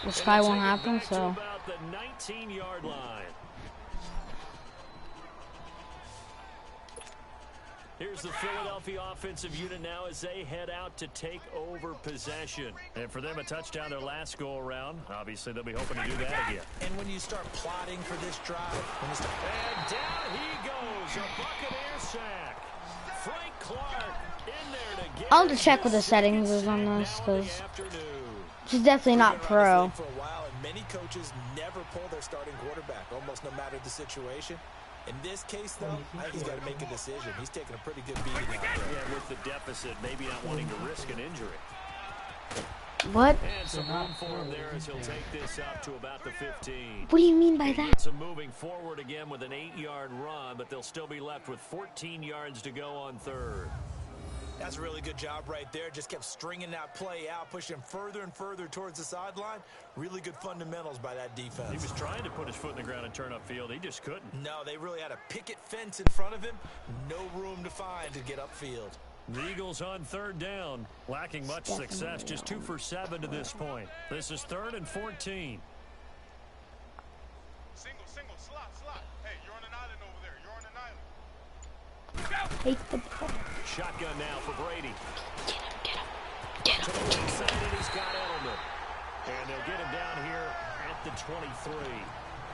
which probably won't happen, Back to so. about the 19-yard line. Here's the Philadelphia offensive unit now as they head out to take over possession. And for them, a touchdown their last go-around. Obviously, they'll be hoping to do that again. And when you start plotting for this drive, And down he goes, a Buccaneer sack. Frank Clark in there to get I'll have to check what the settings is on this, because it's definitely not pro. For a while, and many coaches never pull their starting quarterback, almost no matter the situation. In this case, though, I think he's got to make a decision. He's taking a pretty good beating out there. Yeah, with the deficit, maybe not wanting to risk an injury. What? And some room for him there as he'll take this up to about the 15. What do you mean by that? So moving forward again with an 8-yard run, but they'll still be left with 14 yards to go on third. That's a really good job right there. Just kept stringing that play out, pushing him further and further towards the sideline. Really good fundamentals by that defense. He was trying to put his foot in the ground and turn upfield. He just couldn't. No, they really had a picket fence in front of him. No room to find to get upfield. The Eagles on third down, lacking much success, just 2 for 7 to this point. This is 3rd and 14. Single, slot. Hey, you're on an island over there. You're on an island. Take the ball. Shotgun now for Brady. Get him. To the weak side, and he's got Edelman. And they'll get him down here at the 23.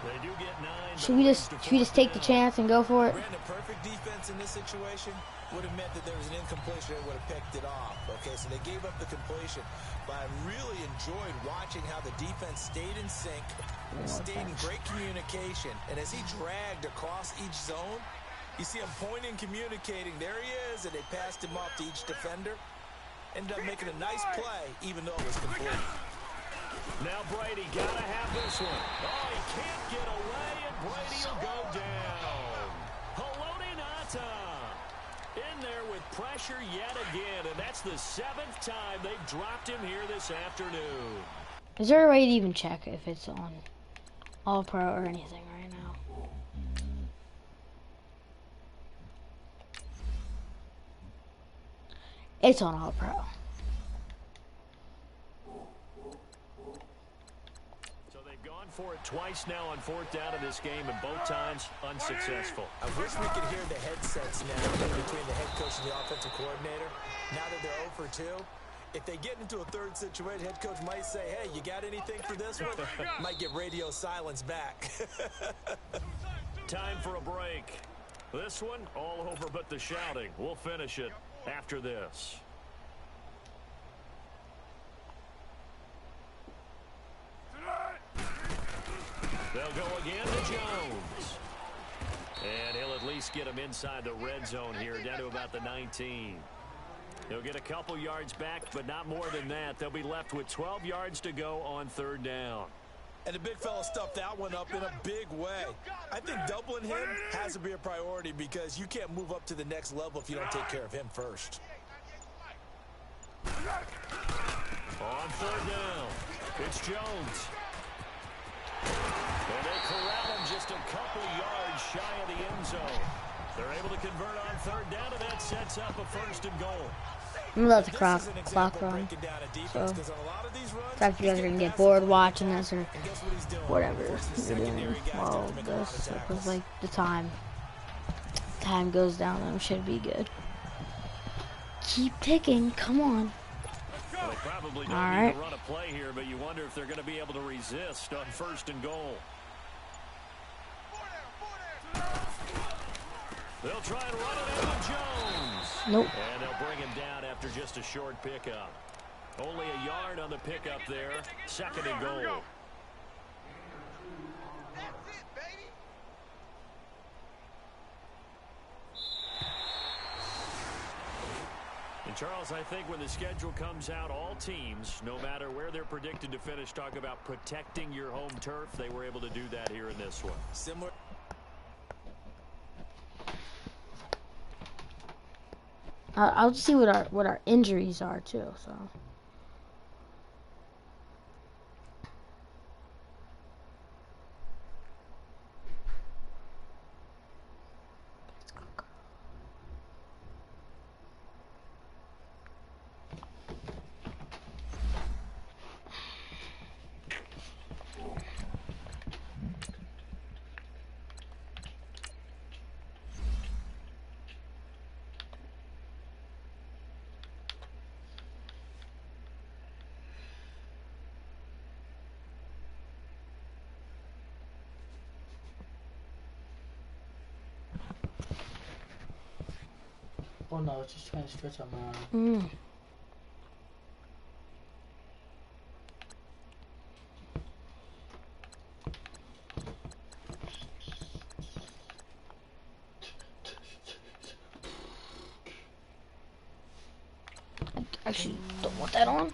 They do get 9. Should we just take the chance and go for it? Brandon, perfect defense in this situation would have meant that there was an incompletion that would have picked it off. Okay, so they gave up the completion. But I really enjoyed watching how the defense stayed in sync, stayed in great communication. And as he dragged across each zone, you see him pointing, communicating. There he is, and they passed him off to each defender. Ended up making a nice play, even though it was complete. Now Brady gotta have this one. Oh, he can't get away, and Brady will go down. Haloti Ngata in there with pressure yet again, and that's the 7th time they've dropped him here this afternoon. Is there a way to even check if it's on All Pro or anything right now? It's on All Pro. So they've gone for it twice now on 4th down in this game, and both times unsuccessful. I wish we could hear the headsets now between the head coach and the offensive coordinator. Now that they're 0 for 2, if they get into a third situation, head coach might say, hey, you got anything for this one? Might get radio silence back. Time for a break. This one, all over but the shouting. We'll finish it after this. They'll go again to Jones. And he'll at least get him inside the red zone here, down to about the 19. They'll get a couple yards back, but not more than that. They'll be left with 12 yards to go on 3rd down. And the big fella stuffed that one up in a big way. I think doubling him has to be a priority because you can't move up to the next level if you don't take care of him first. On 3rd down, it's Jones. And they corral him just a couple yards shy of the end zone. They're able to convert on third down, and that sets up a 1st and goal. I'm gonna let the This clock is an example run. breaking down a defense, So, 'cause on a lot of these runs, if you guys are gonna get bored watching this or whatever you're doing while this, because like the time goes down and it should be good. Keep ticking, come on. Well, they probably don't All need right. to run a play here, but you wonder if they're going to be able to resist on 1st and goal. They'll try and run it out with Jones. Nope. And they'll bring him down after just a short pickup. Only a yard on the pickup there. 2nd and goal. That's it, baby. And Charles, I think when the schedule comes out, all teams, no matter where they're predicted to finish, talk about protecting your home turf. They were able to do that here in this one. Similar. I'll see what our injuries are too. So. Oh no, it's just trying to stretch out my arm. Actually, don't want that on.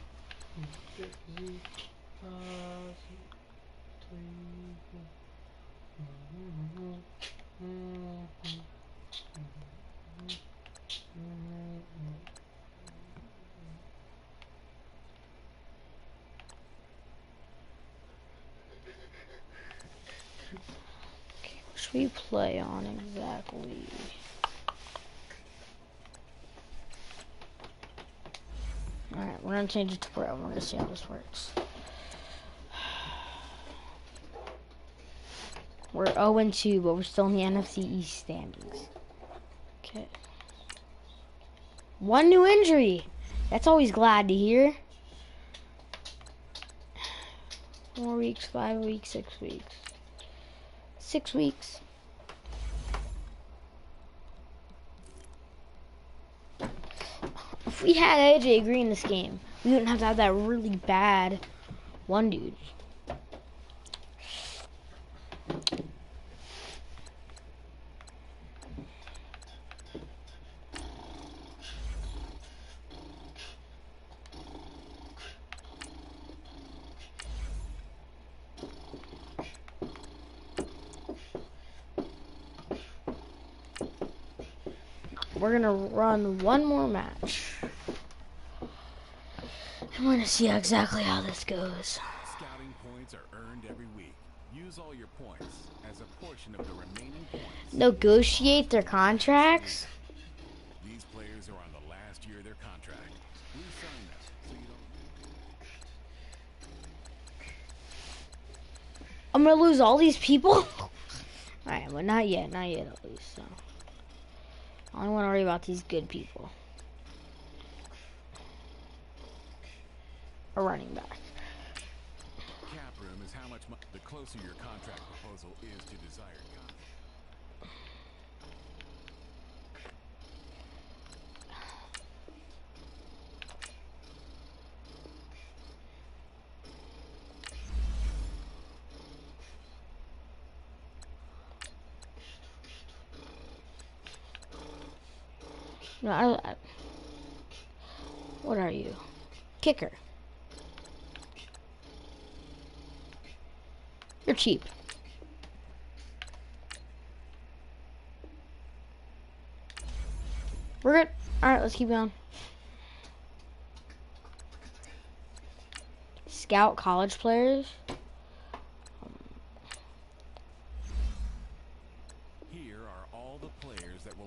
Okay, what should we play on exactly? Alright, we're gonna change it to pro. We're gonna see how this works. We're 0-2, but we're still in the NFC East standings. Okay. 1 new injury. That's always glad to hear. 4 weeks, 5 weeks, 6 weeks. 6 weeks. If we had AJ Green this game, we wouldn't have to have that really bad one dude. We're gonna run one more match. I'm gonna see exactly how this goes. Scouting points are earned every week. Use all your points as a portion of the remaining points. Negotiate their contracts? These players are on the last year of their contract. Please sign this so you don't... I'm gonna lose all these people? Alright, well not yet at least, so. I only wanna worry about these good people. A running back. Cap room is how much the closer your contract proposal is to desired contract. No, what are you? Kicker. You're cheap. We're good. Alright, let's keep going. Scout college players. Here are all the players that will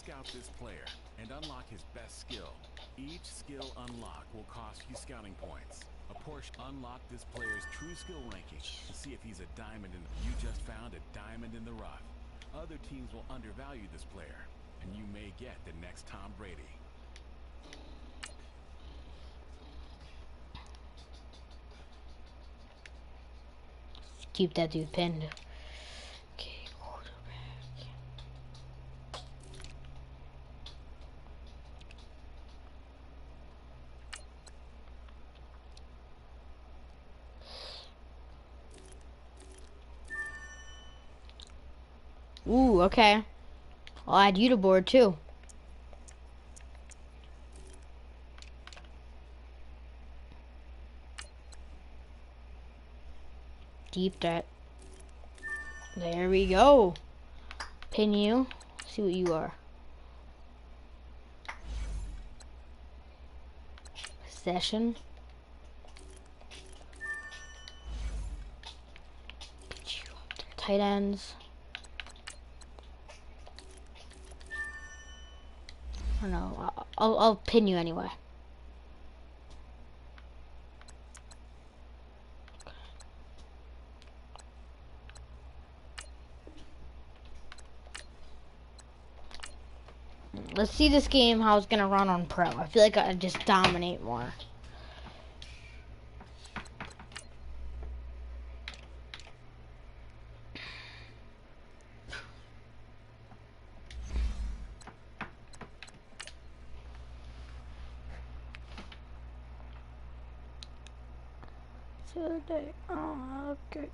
scout this player and unlock his best skill. Each skill unlock will cost you scouting points. A portion unlock this player's true skill ranking to see if he's a diamond in. You just found a diamond in the rough. Other teams will undervalue this player, and you may get the next Tom Brady. Keep that dude pinned. Okay, quarterback. Ooh, okay. I'll add you to board too. Deep threat. There we go. Pin you. See what you are. Possession. Get you up there. Tight ends. I don't know. I'll pin you anyway. Let's see this game, how it's gonna run on pro. I feel like I just dominate more. Today, oh, okay.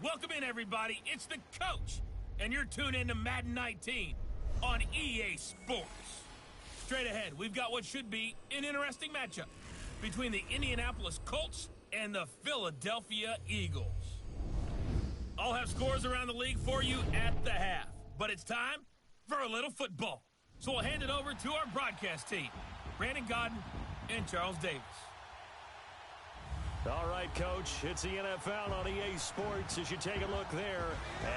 Welcome in, everybody. It's the coach, and you're tuned in to Madden 19 on EA Sports. Straight ahead, we've got what should be an interesting matchup between the Indianapolis Colts and the Philadelphia Eagles. I'll have scores around the league for you at the half, but it's time for a little football. So I'll hand it over to our broadcast team, Brandon Godden and Charles Davis. All right, Coach, it's the NFL on EA Sports as you take a look there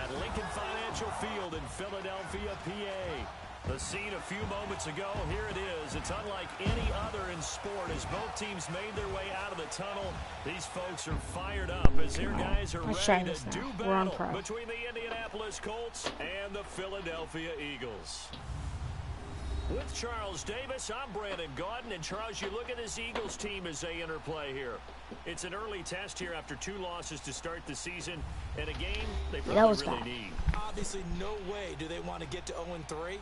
at Lincoln Financial Field in Philadelphia, PA. The scene a few moments ago, here it is. It's unlike any other in sport as both teams made their way out of the tunnel. These folks are fired up as their guys are ready to do battle between the Indianapolis Colts and the Philadelphia Eagles. With Charles Davis, I'm Brandon Godden. And Charles, you look at this Eagles team as they interplay here. It's an early test here after 2 losses to start the season, and a game they probably really need. Obviously, no way do they want to get to 0-3.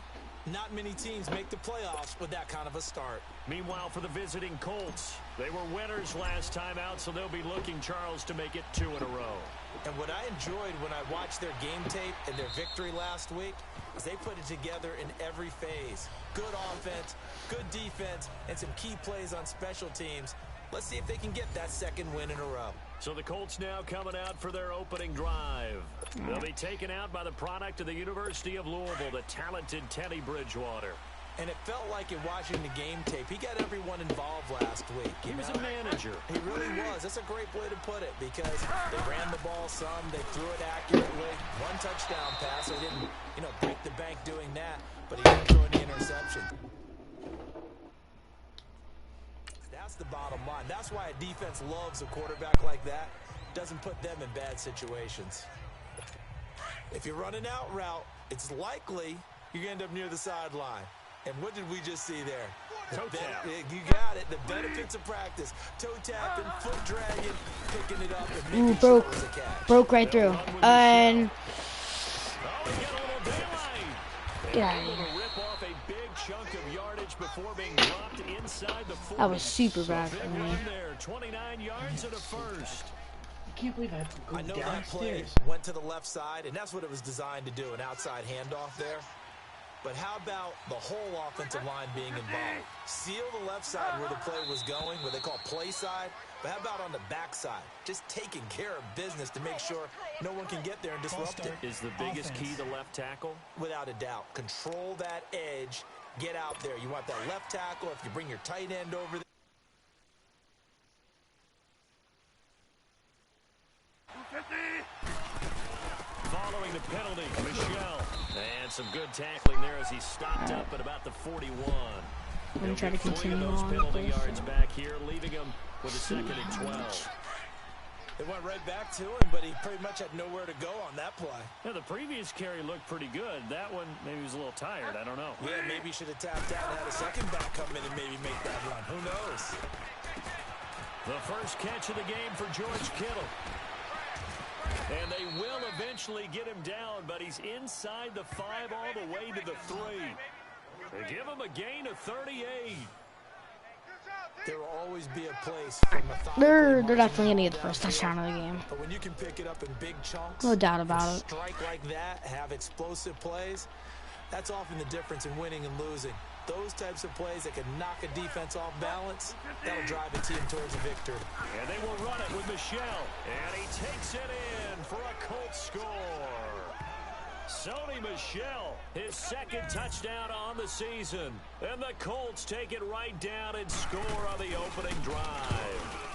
Not many teams make the playoffs with that kind of a start. Meanwhile, for the visiting Colts, they were winners last time out, so they'll be looking, Charles, to make it 2 in a row. And what I enjoyed when I watched their game tape and their victory last week is they put it together in every phase. Good offense, good defense, and some key plays on special teams. Let's see if they can get that second win in a row. So the Colts now coming out for their opening drive. They'll be taken out by the product of the University of Louisville, the talented Teddy Bridgewater. And it felt like in watching the game tape, he got everyone involved last week. He was a manager. He really was. That's a great way to put it because they ran the ball some, they threw it accurately. 1 touchdown pass. They didn't, break the bank doing that, but he didn't throw any interception. That's the bottom line. That's why a defense loves a quarterback like that. Doesn't put them in bad situations. If you're running out route, it's likely you're going to end up near the sideline. And what did we just see there? Toe tap. You got it. The benefits of practice. Toe tapping, foot dragging, picking it up, and making sure it was a catch. Broke right through. And inside the 40. that was super bad for me. 29 yards and a first. can't believe I have to go I know that play downstairs. went to the left side, and that's what it was designed to do, an outside handoff there. But how about the whole offensive line being involved? Seal the left side where the play was going, what they call play side. But how about on the back side? Just taking care of business to make sure no one can get there and disrupt it. Is the biggest key the left tackle? Without a doubt. Control that edge. Get out there. You want that left tackle. If you bring your tight end over there. Following the penalty, Michelle. And some good tackling there as he stopped up at about the 41. I'm gonna try to continue those on penalty with this. yards back here, leaving him with a second and 12. They went right back to him, but he pretty much had nowhere to go on that play. Yeah, the previous carry looked pretty good. That one, maybe he was a little tired. I don't know. Yeah, maybe he should have tapped out and had a second back come in and maybe make that run. Who knows? The first catch of the game for George Kittle. And they will eventually get him down, but he's inside the 5 all the way to the 3. They give him a gain of 38. There will always be a place for They're definitely gonna get the first touchdown of the game. But when you can pick it up in big chunks, No doubt about it. strike like that, have explosive plays, that's often the difference in winning and losing. Those types of plays that can knock a defense off balance, that'll drive a team towards a victory. And they will run it with Michelle. And he takes it in for a Colts score. Sony Michel, his second touchdown on the season. And the Colts take it right down and score on the opening drive.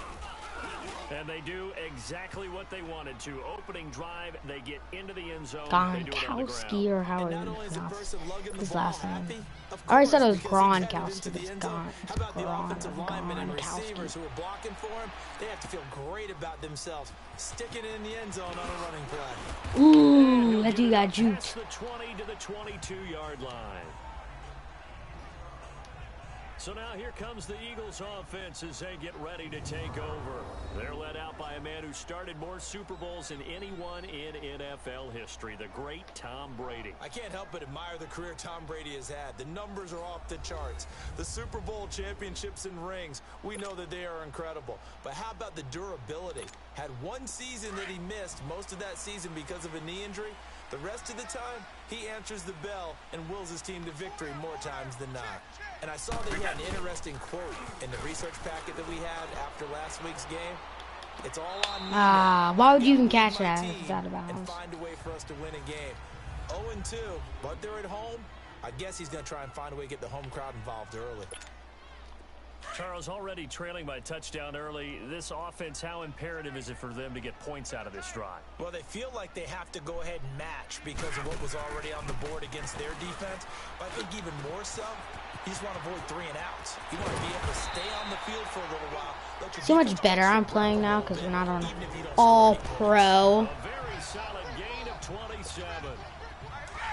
And they do exactly what they wanted to. Opening drive, they get into the end zone. They do it on the Gronkowski ground. or however Not you only is the pronounce person lugging the his ball last name. happy, of I always thought it course, was because he's headed Gronkowski, into but the it's end zone. Gron. How about the offensive Gron- linemen and Gronkowski. receivers who are blocking for him? They have to feel great about themselves, sticking it in the end zone on a running play. Ooh, that dude got Past juked. the 20 to the 22-yard line. So now here comes the Eagles offense as they get ready to take over. They're led out by a man who started more Super Bowls than anyone in NFL history, the great Tom Brady. I can't help but admire the career Tom Brady has had. The numbers are off the charts. The Super Bowl championships and rings, we know that they are incredible. But how about the durability? Had one season that he missed, most of that season because of a knee injury. The rest of the time, he answers the bell and wills his team to victory more times than not. And I saw that he had an interesting quote in the research packet that we had after last week's game. It's all on me. Why would you even Gotta catch lead my that? team It's out of and bounds. find a way for us to win a game. 0-2, but they're at home. I guess he's going to try and find a way to get the home crowd involved early. Charles, already trailing by touchdown early. This offense, how imperative is it for them to get points out of this drive? Well, they feel like they have to go ahead and match because of what was already on the board against their defense. But I think even more so, you just want to avoid 3 and outs. You want to be able to stay on the field for a little while. So much better I'm playing now because we're not on All-Pro. A very solid gain of 27.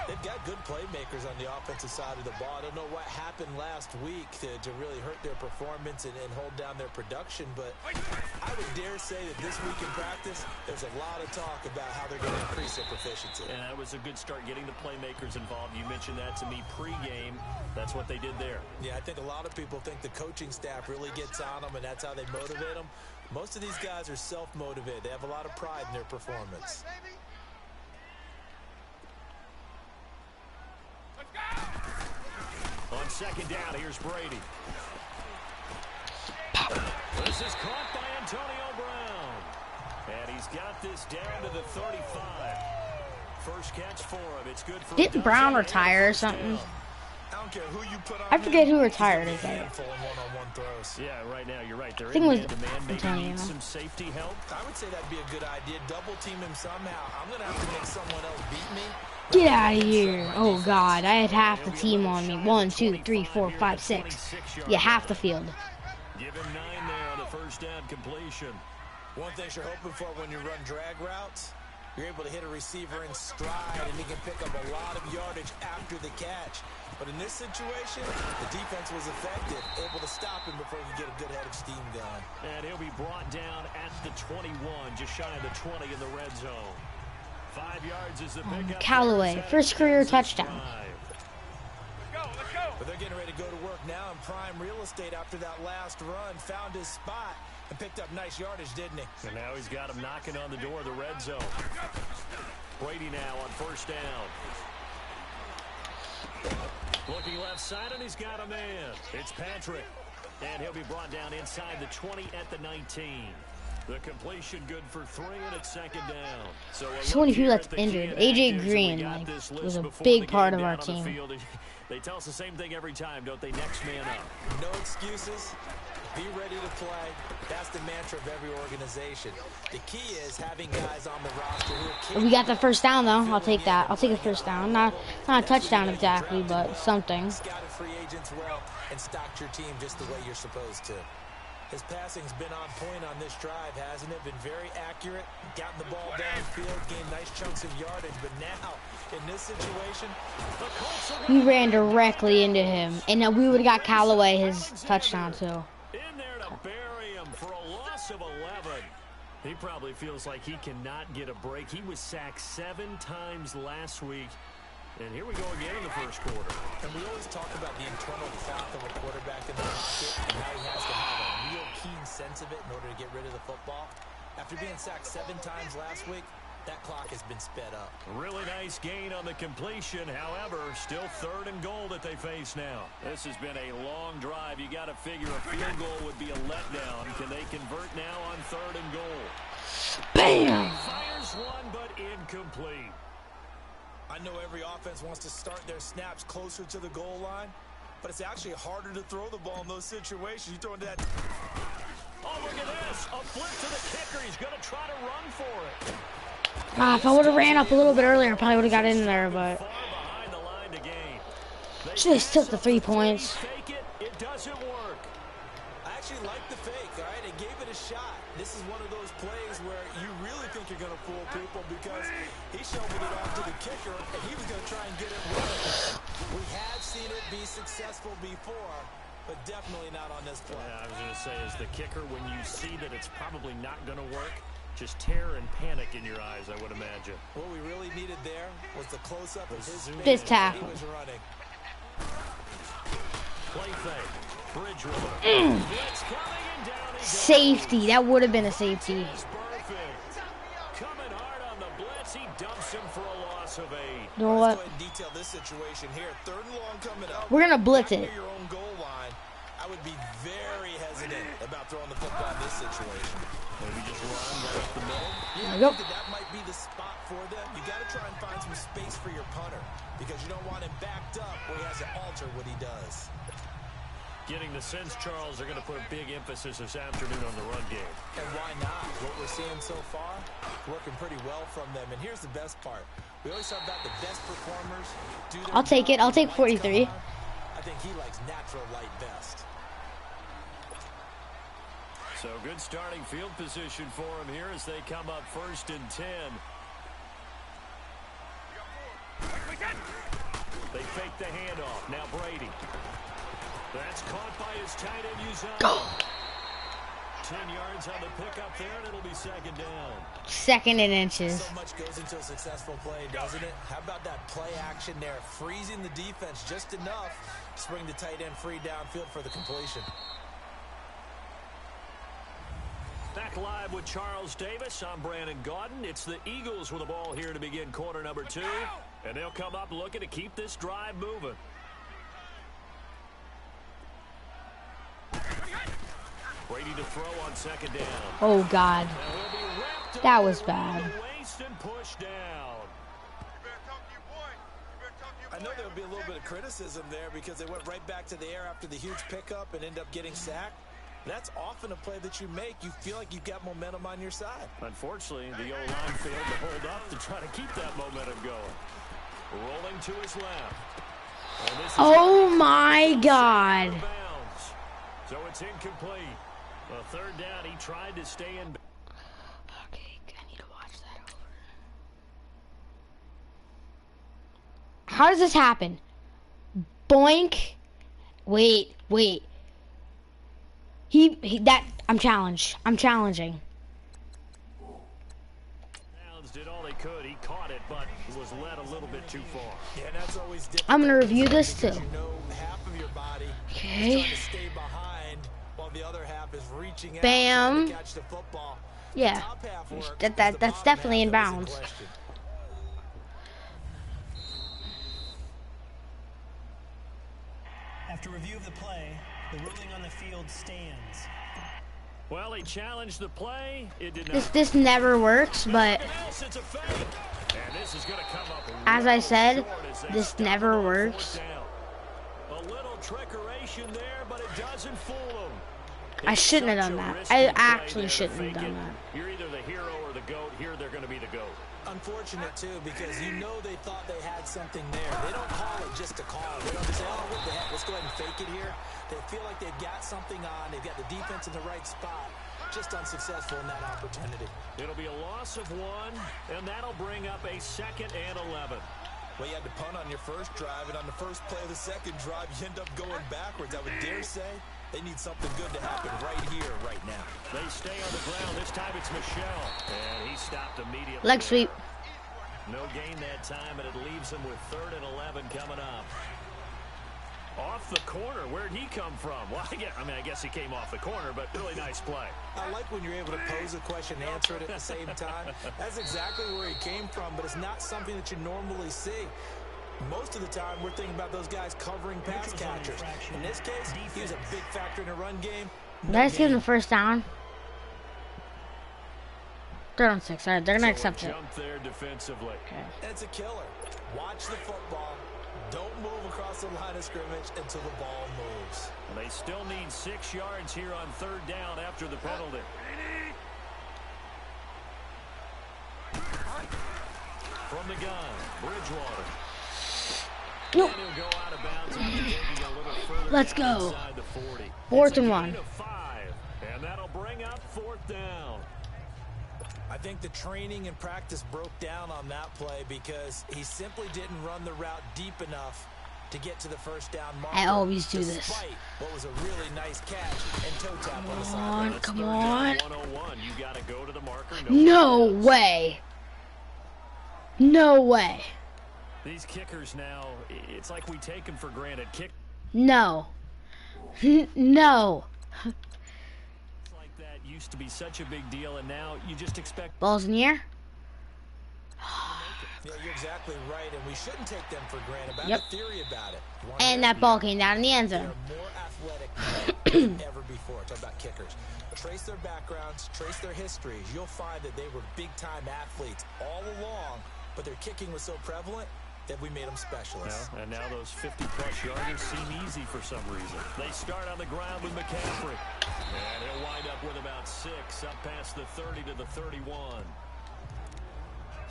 They've got good playmakers on the offensive side of the ball. I don't know what happened last week to really hurt their performance and hold down their production, but I would dare say that this week in practice, there's a lot of talk about how they're going to increase their proficiency. And that was a good start, getting the playmakers involved. You mentioned that to me pregame. That's what they did there. Yeah, I think a lot of people think the coaching staff really gets on them, and that's how they motivate them. Most of these guys are self-motivated. They have a lot of pride in their performance. On second down, here's Brady. This is caught by Antonio Brown. And he's got this down to the 35. First catch for him. It's good for Didn't Brown retire or something? I don't care who you put on I forget him, who he's retired. gonna Is be a that? handful in one-on-one throws. Yeah, right now you're right. They're think in it was man-to-man. Maybe Antonio. need some safety help. I would say that'd be a good idea. Double team him somehow. I'm going to have to make someone else beat me. Get out of here. Oh, God. I had half the team on me. 1, 2, 3, 4, 5, 6. Yeah, half the field. Give him 9 there on the first down completion. One thing you're hoping for when you run drag routes, you're able to hit a receiver in stride, and he can pick up a lot of yardage after the catch. But in this situation, the defense was effective, able to stop him before he could get a good head of steam going. And he'll be brought down at the 21, just shy of the 20 in the red zone. 5 yards is the pickup. Callaway, first career touchdown. But they're getting ready to go to work now in prime real estate after that last run. Found his spot. And picked up nice yardage, didn't he? And now he's got him knocking on the door of the red zone. Brady now on first down. Looking left side, and he's got a man. It's Patrick. And he'll be brought down inside the 20 at the 19. The completion good for 3, and it's second down. So many people that's injured. AJ Green was a big part of our team. They tell us the same thing every time, don't they? Next man up. No excuses. Be ready to play. That's the mantra of every organization. The key is having guys on the roster who are We got the first down, though. I'll take that. I'll take the first down. Not a touchdown exactly, but something. Scouted free agents well and stocked your team just the way you're supposed to. His passing's been on point on this drive, hasn't it? Been very accurate, gotten the ball downfield, gained nice chunks of yardage. But now, in this situation, we ran directly into him. And then we would have got Callaway his touchdown, too. In there to bury him for a loss of 11. He probably feels like he cannot get a break. He was sacked 7 times last week. And here we go again in the first quarter. And we always talk about the internal clock of a quarterback in the pocket and how he has to have a real keen sense of it in order to get rid of the football. After being sacked 7 times last week, that clock has been sped up. Really nice gain on the completion. However, still 3rd and goal that they face now. This has been a long drive. You got to figure a field goal would be a letdown. Can they convert now on 3rd and goal? Bam! Fires one, but incomplete. I know every offense wants to start their snaps closer to the goal line, but it's actually harder to throw the ball in those situations. You throw into that. Oh, look at this. A flip to the kicker. He's going to try to run for it. If I would have ran up a little bit earlier, I probably would have got in there, but just took the 3 points. It doesn't work. I actually like the fake, all right? It gave it a shot. This is one of those plays where you really think you're going to fool people because he shoveled it off to the kicker, and he was going to try and get it right. We have seen it be successful before, but definitely not on this play. Yeah, I was going to say, as the kicker, when you see that it's probably not going to work, just terror and panic in your eyes, I would imagine. What we really needed there was the close-up of his this tackle. He was running. Play fake. Bridge roll. Safety. That would have been a safety. Coming hard on the blitz. He dumps him for a loss of 8. You know what? Let's go ahead and detail this situation here. 3rd and long coming up. We're going to blitz it. Your own goal line. I would be very hesitant about throwing the football in this situation. Maybe just run right up the middle. Yeah, I think that might be the spot for them. You got to try and find some space for your punter because you don't want him backed up where he has to alter what he does. Getting the sense, Charles, they're going to put a big emphasis this afternoon on the run game. And why not? What we're seeing so far, working pretty well from them. And here's the best part. We always talk about the best performers. I'll take it. I'll take 43. I think he likes natural light best. So good starting field position for him here as they come up 1st and 10. They fake the handoff. Now Brady. That's caught by his tight end Uzziah. Go. 10 yards on the pickup there, and it'll be 2nd down. 2nd and inches. So much goes into a successful play, doesn't it? How about that play action there? Freezing the defense just enough to bring the tight end free downfield for the completion. Back live with Charles Davis. I'm Brandon Gaudin. It's the Eagles with the ball here to begin quarter number 2. And they'll come up looking to keep this drive moving. Brady to throw on 2nd down. Oh, God. That was bad. I know there'll be a little bit of criticism there because they went right back to the air after the huge pickup and end up getting sacked. That's often a play that you make. You feel like you've got momentum on your side. Unfortunately, the O-line failed to hold up to try to keep that momentum going. Rolling to his left. Oh, my God. So it's incomplete. A 3rd down. He tried to stay in. Okay, I need to watch that over. How does this happen? Boink. Wait. I'm challenged. I'm challenging. Did all they could. He caught it, but was led a little bit too far. Yeah, that's always difficult. I'm gonna review this too. You know half of your body okay. is trying to stay behind while the other half is reaching out Bam. trying to catch the football. Yeah, that's definitely in bounds. After review of the play, the ruling on the field stands. Well, he challenged the play. It did not. This never works, but as I said, this never works. A little trickeration there, but it doesn't fool him. I shouldn't have done that. I actually shouldn't have done that. You're either the hero or the GOAT. Here, they're going to be the GOAT. Unfortunate, too, because you know they thought they had something there. They don't call it just to call it. They don't just say, oh, what the heck, let's go ahead and fake it here. They feel like they've got something on. They've got the defense in the right spot. Just unsuccessful in that opportunity. It'll be a loss of 1, and that'll bring up a 2nd and 11. Well, you had to punt on your first drive, and on the first play of the second drive, you end up going backwards. I would dare say they need something good to happen right here, right now. They stay on the ground. This time it's Michelle, and he stopped immediately. Leg sweep. No gain that time, and it leaves him with 3rd and 11 coming up. Off the corner. Where'd he come from? Well, I guess he came off the corner, but really nice play. I like when you're able to pose a question and answer it at the same time. That's exactly where he came from, but it's not something that you normally see. Most of the time, we're thinking about those guys covering pass catchers. In this case, he was a big factor in the run game. Let's give him the first down. 3rd and 6. All right, they're going to accept it. Jump there defensively. Okay. And it's a killer. Watch the football. Don't move across the line of scrimmage until the ball moves. They still need 6 yards here on 3rd down after the penalty. From the gun, Bridgewater. Nope. And he'll go out of bounds after taking a little further Let's down go. inside the 40. 4th and 1. 5, and that'll bring up 4th down. I think the training and practice broke down on that play because he simply didn't run the route deep enough to get to the first down marker. I always do this. Despite what was a really nice catch and toe tap on the Come sideline. on, come on. 101. You got to go to the marker. No way. No way. These kickers now, it's like we take them for granted. No. No. Like that used to be such a big deal, and now you just expect. Balls in the air. Yeah, you're exactly right, and we shouldn't take them for granted. I Yep. have a theory about it. And that ball came down in the end They're zone. more athletic than ever before. Talk about kickers. Trace their backgrounds, trace their histories. You'll find that they were big-time athletes all along, but their kicking was so prevalent that we made them specialists. Well, and now those 50-plus yarders seem easy for some reason. They start on the ground with McCaffrey. And he'll wind up with about 6, up past the 30 to the 31.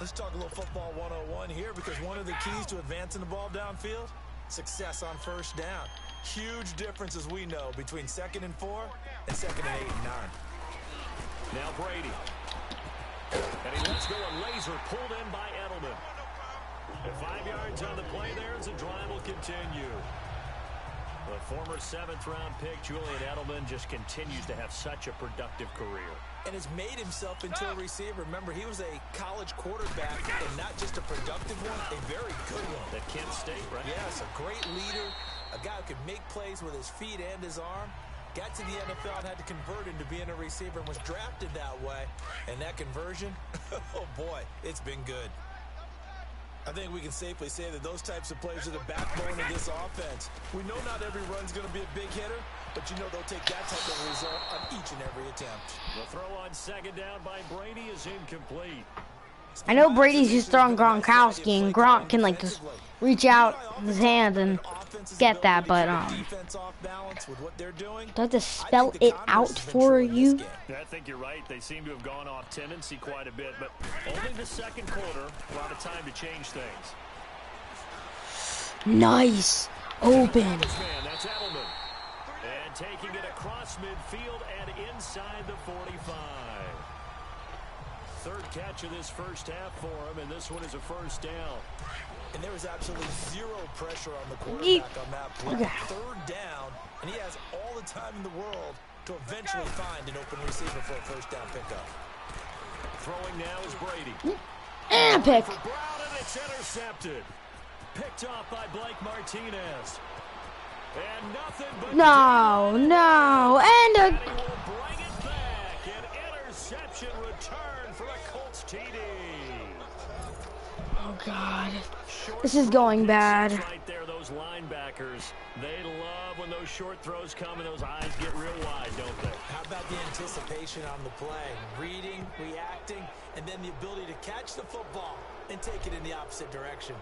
Let's talk a little football 101 here, because one of the keys to advancing the ball downfield, success on first down. Huge difference, as we know, between 2nd and 4 and 2nd and 8 and 9. Now Brady. And he lets go a laser pulled in by Edelman. At 5 yards on the play there as the drive will continue. The former 7th-round pick, Julian Edelman, just continues to have such a productive career. And has made himself into a receiver. Remember, he was a college quarterback, and not just a productive one, a very good one. At Kent State, right? Yes, a great leader, a guy who could make plays with his feet and his arm. Got to the NFL and had to convert into being a receiver and was drafted that way. And that conversion, oh boy, it's been good. I think we can safely say that those types of plays are the backbone of this offense. We know not every run's going to be a big hitter, but you know they'll take that type of result on each and every attempt. The throw on 2nd down by Brady is incomplete. I know Brady's just throwing Gronkowski, and Gronk can like just reach out his hand and get that, but do I have to spell it out for you? I think you're right. They seem to have gone off tendency quite a bit, but only the 2nd quarter, a lot of time to change things. Nice. Open. That's Edelman. And taking it across midfield and inside the 45. 3rd catch of this first half for him, and this one is a first down. And there was absolutely zero pressure on the quarterback on that play. 3rd down, and he has all the time in the world to eventually find an open receiver for a first down pickup. Throwing now is Brady. And a pick. For Brown, and it's intercepted. Picked off by Blake Martinez. And nothing but No, no, and and he will bring it back. An interception return for a Colts TD. oh God, this is going bad. Right there, those linebackers, they love when those short throws come and those eyes get real wide, don't they? How about the anticipation on the play? Reading, reacting, and then the ability to catch the football and take it in the opposite direction.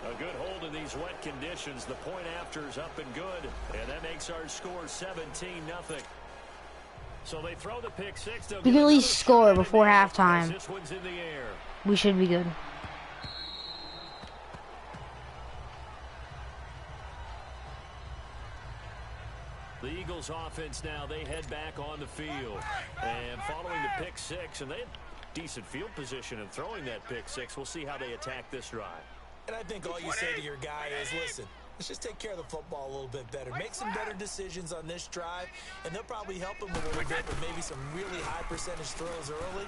A good hold in these wet conditions. The point after is up and good, and that makes our score 17-0. So they throw the pick six. We can at least score before halftime. This one's in the air. We should be good. The Eagles offense now, they head back on the field. And following the pick six, and they had decent field position in throwing that pick six. We'll see how they attack this drive. And I think all you say to your guy is, listen, let's just take care of the football a little bit better. Make some better decisions on this drive, and they'll probably help him a little bit with maybe some really high percentage throws early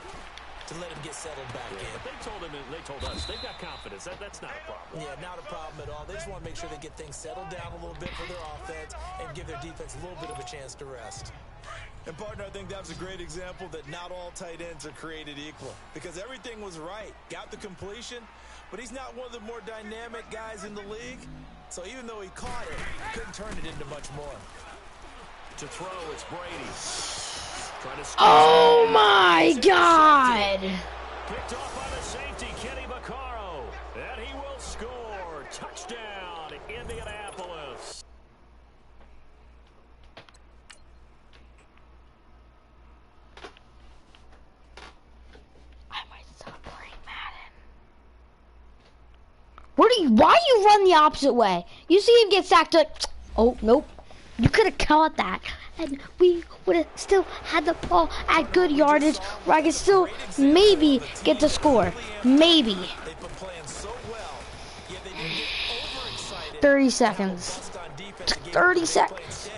to let him get settled back in. But they told us they've got confidence. That's not a problem. Yeah, not a problem at all. They just want to make sure they get things settled down a little bit for their offense and give their defense a little bit of a chance to rest. And, partner, I think that was a great example that not all tight ends are created equal, because everything was right. Got the completion, but he's not one of the more dynamic guys in the league. So even though he caught it, he couldn't turn it into much more. To throw, it's Brady. Oh my God! Picked off by the safety, Kenny Vaccaro. And he will score. Touchdown, Indianapolis. I might stop playing Madden. Why do you run the opposite way? You see him get sacked, like, oh, nope. You could have caught that, and we would have still had the ball at good yardage, where I could still maybe get the score. Maybe. 30 seconds. 30 seconds.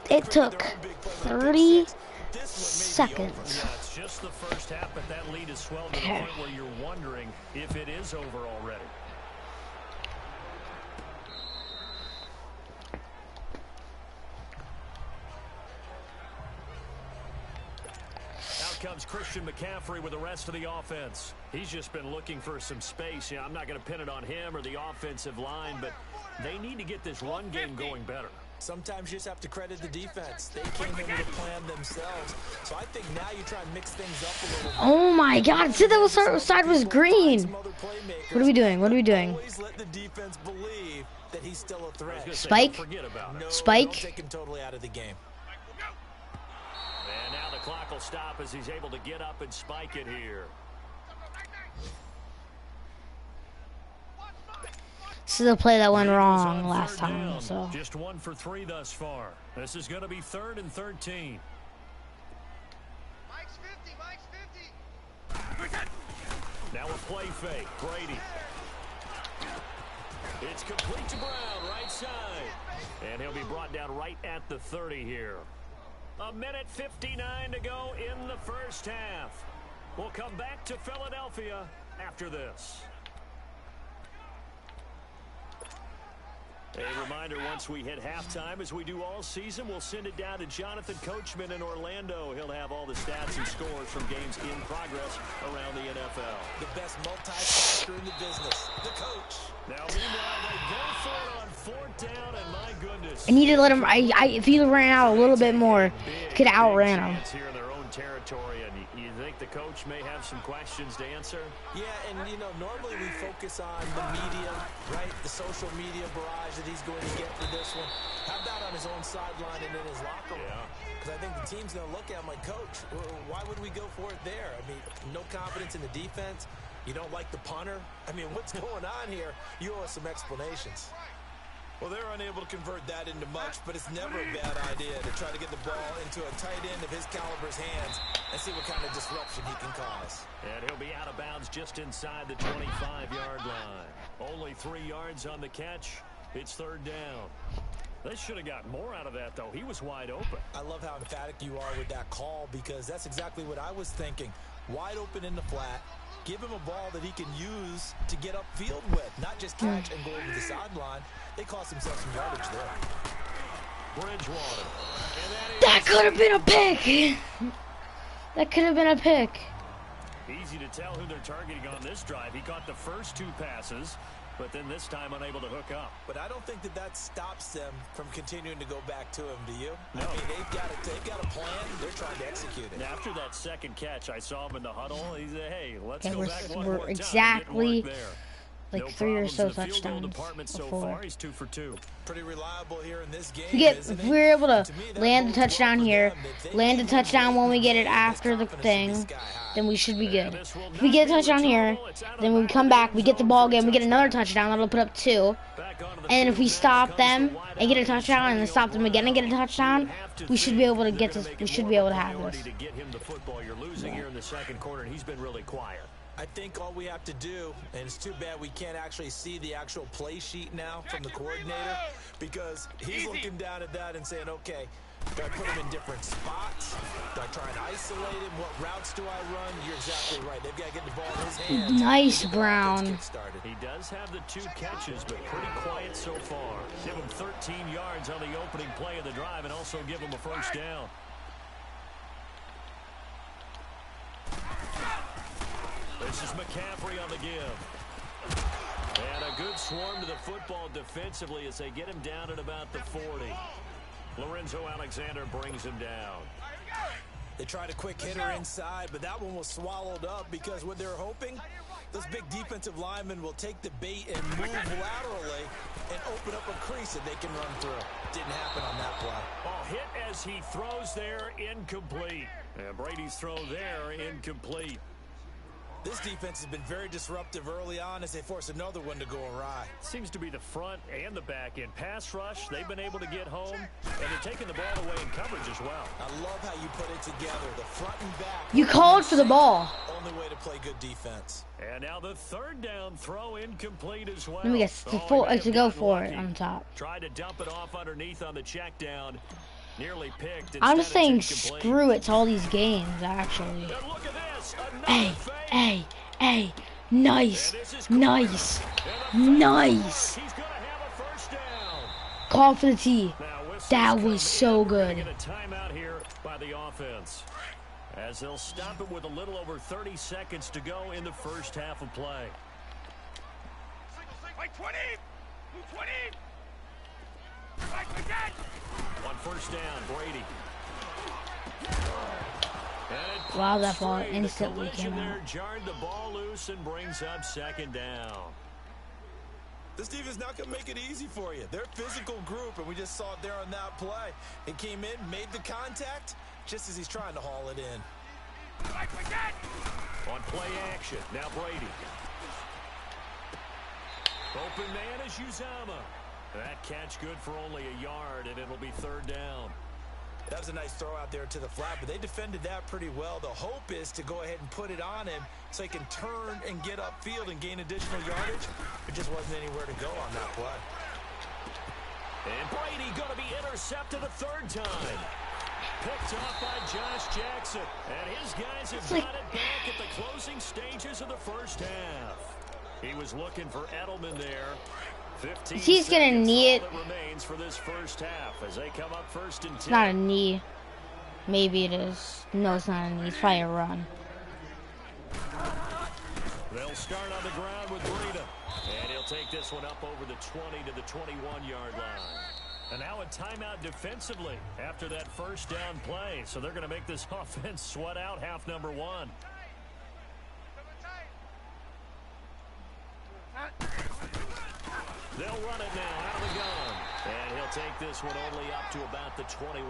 It took 30 seconds. Yeah, it's just the first half, but that lead is swelled to the point where you're wondering if it is over already. Comes Christian McCaffrey with the rest of the offense. He's just been looking for some space. I'm not going to pin it on him or the offensive line, but they need to get this run game going better. Sometimes you just have to credit the defense. They came in with a plan themselves. So I think now you try and mix things up a little bit. Oh my God, see that side was green. What are we doing? What are we doing? Always let the defense believe that he's still a threat. Spike? No, Spike? don't take him totally out of the game. And now the clock will stop as he's able to get up and spike it here. This is a play that went wrong last time, so. Just 1 for 3 thus far. This is going to be 3rd and 13. Mike's 50. Now a play fake. Brady. It's complete to Brown, right side. And he'll be brought down right at the 30 here. 1:59 to go in the first half. We'll come back to Philadelphia after this. A reminder, once we hit halftime, as we do all season, we'll send it down to Jonathan Coachman in Orlando. He'll have all the stats and scores from games in progress around the NFL. The best multi-factor in the business, the coach. Now, meanwhile, they go for it on 4th down, and my goodness. I need to let him, if he ran out a little bit more, could outran him. Here in their own territory, and you think the coach may have some questions to answer? Yeah, and normally we focus on the media, right? The social media barrage that he's going to get for this one. How about on his own sideline and in his locker room? Because I think the team's going to look at him like, Coach, why would we go for it there? I mean, no confidence in the defense. You don't like the punter? I mean, what's going on here? You owe us some explanations. Well, they're unable to convert that into much, but it's never a bad idea to try to get the ball into a tight end of his caliber's hands and see what kind of disruption he can cause. And he'll be out of bounds just inside the 25-yard line. Only 3 yards on the catch. It's 3rd down. They should have got more out of that, though. He was wide open. I love how emphatic you are with that call, because that's exactly what I was thinking. Wide open in the flat. Give him a ball that he can use to get upfield with, not just catch and go over the sideline. They cost themselves some yardage there. Bridgewater. That could have been a pick. That could have been a pick. Easy to tell who they're targeting on this drive. He caught the first 2 passes, but then this time unable to hook up. But I don't think that stops them from continuing to go back to him, do you? No. I mean, they've got a plan. They're trying to execute it. And after that second catch, I saw him in the huddle. He said, hey, let's Okay, go back one we're more time. exactly Didn't work there. like No 3 or problems so in the field goal touchdowns department so before. far. He's 2 for 2. Pretty reliable here in this game. If we're able to land a touchdown here, land a touchdown when we get it after the thing, then we should be good. If we get a touchdown here, then when we come back, we get the ball again, we get another touchdown, that'll put up 2. And if we stop them and get a touchdown and then stop them again and get a touchdown, we should be able to get this. We should be able to have this. To get him the football, you're losing here in the second quarter, and he's been really quiet. I think all we have to do, and it's too bad we can't actually see the actual play sheet now from the coordinator, because he's looking down at that and saying, okay, do I put him in different spots? Do I try and isolate him? What routes do I run? You're exactly right. They've got to get the ball in his hands. Nice, Brown. He does have the 2 catches, but pretty quiet so far. Give him 13 yards on the opening play of the drive and also give him a first down. This is McCaffrey on the give. And a good swarm to the football defensively as they get him down at about the 40. Lorenzo Alexander brings him down. They tried a quick hitter inside, but that one was swallowed up because what they're hoping, those big defensive linemen will take the bait and move laterally and open up a crease that they can run through. Didn't happen on that play. Ball hit as he throws there, incomplete. And Brady's throw there, incomplete. This defense has been very disruptive early on as they force another one to go awry. Seems to be the front and the back end. Pass rush, they've been able to get home, and they're taking the ball away in coverage as well. I love how you put it together, the front and back. You called for the ball. Only way to play good defense. And now the third down throw incomplete as well. Let me guess, to go for it on top. Tried to dump it off underneath on the check down. Nearly picked. I'm just saying screw it to all these games, actually. And look at this. Hey, nice. Nice. Nice. He's gonna have a first down. Call for the T. That was so good. Get a timeout here by the offense, as they'll stop it with a little over 30 seconds to go in the first half of play. Like 20! 20! On first down, Brady. Wow, that ball instantly came out. Jarred the ball loose and brings up second down. This defense not going to make it easy for you. They're a physical group, and we just saw it there on that play. It came in, made the contact, just as he's trying to haul it in. On play action, now Brady. Open man is Uzama. That catch good for only a yard, and it'll be third down. That was a nice throw out there to the flat, but they defended that pretty well. The hope is to go ahead and put it on him so he can turn and get upfield and gain additional yardage. There just wasn't anywhere to go on that play. And Brady going to be intercepted a third time. Picked off by Josh Jackson. And his guys have got it back at the closing stages of the first half. He was looking for Edelman there. 15 He's gonna knee it. Remains for this first half as they come up first and 10. It's not a knee. Maybe it is. No, it's not a knee. It's probably a run. They'll start on the ground with Breida. And he'll take this one up over the 20 to the 21-yard line. And now a timeout defensively after that first down play. So they're going to make this offense sweat out half number one. They'll run it now out of the gun. And he'll take this one only up to about the 21.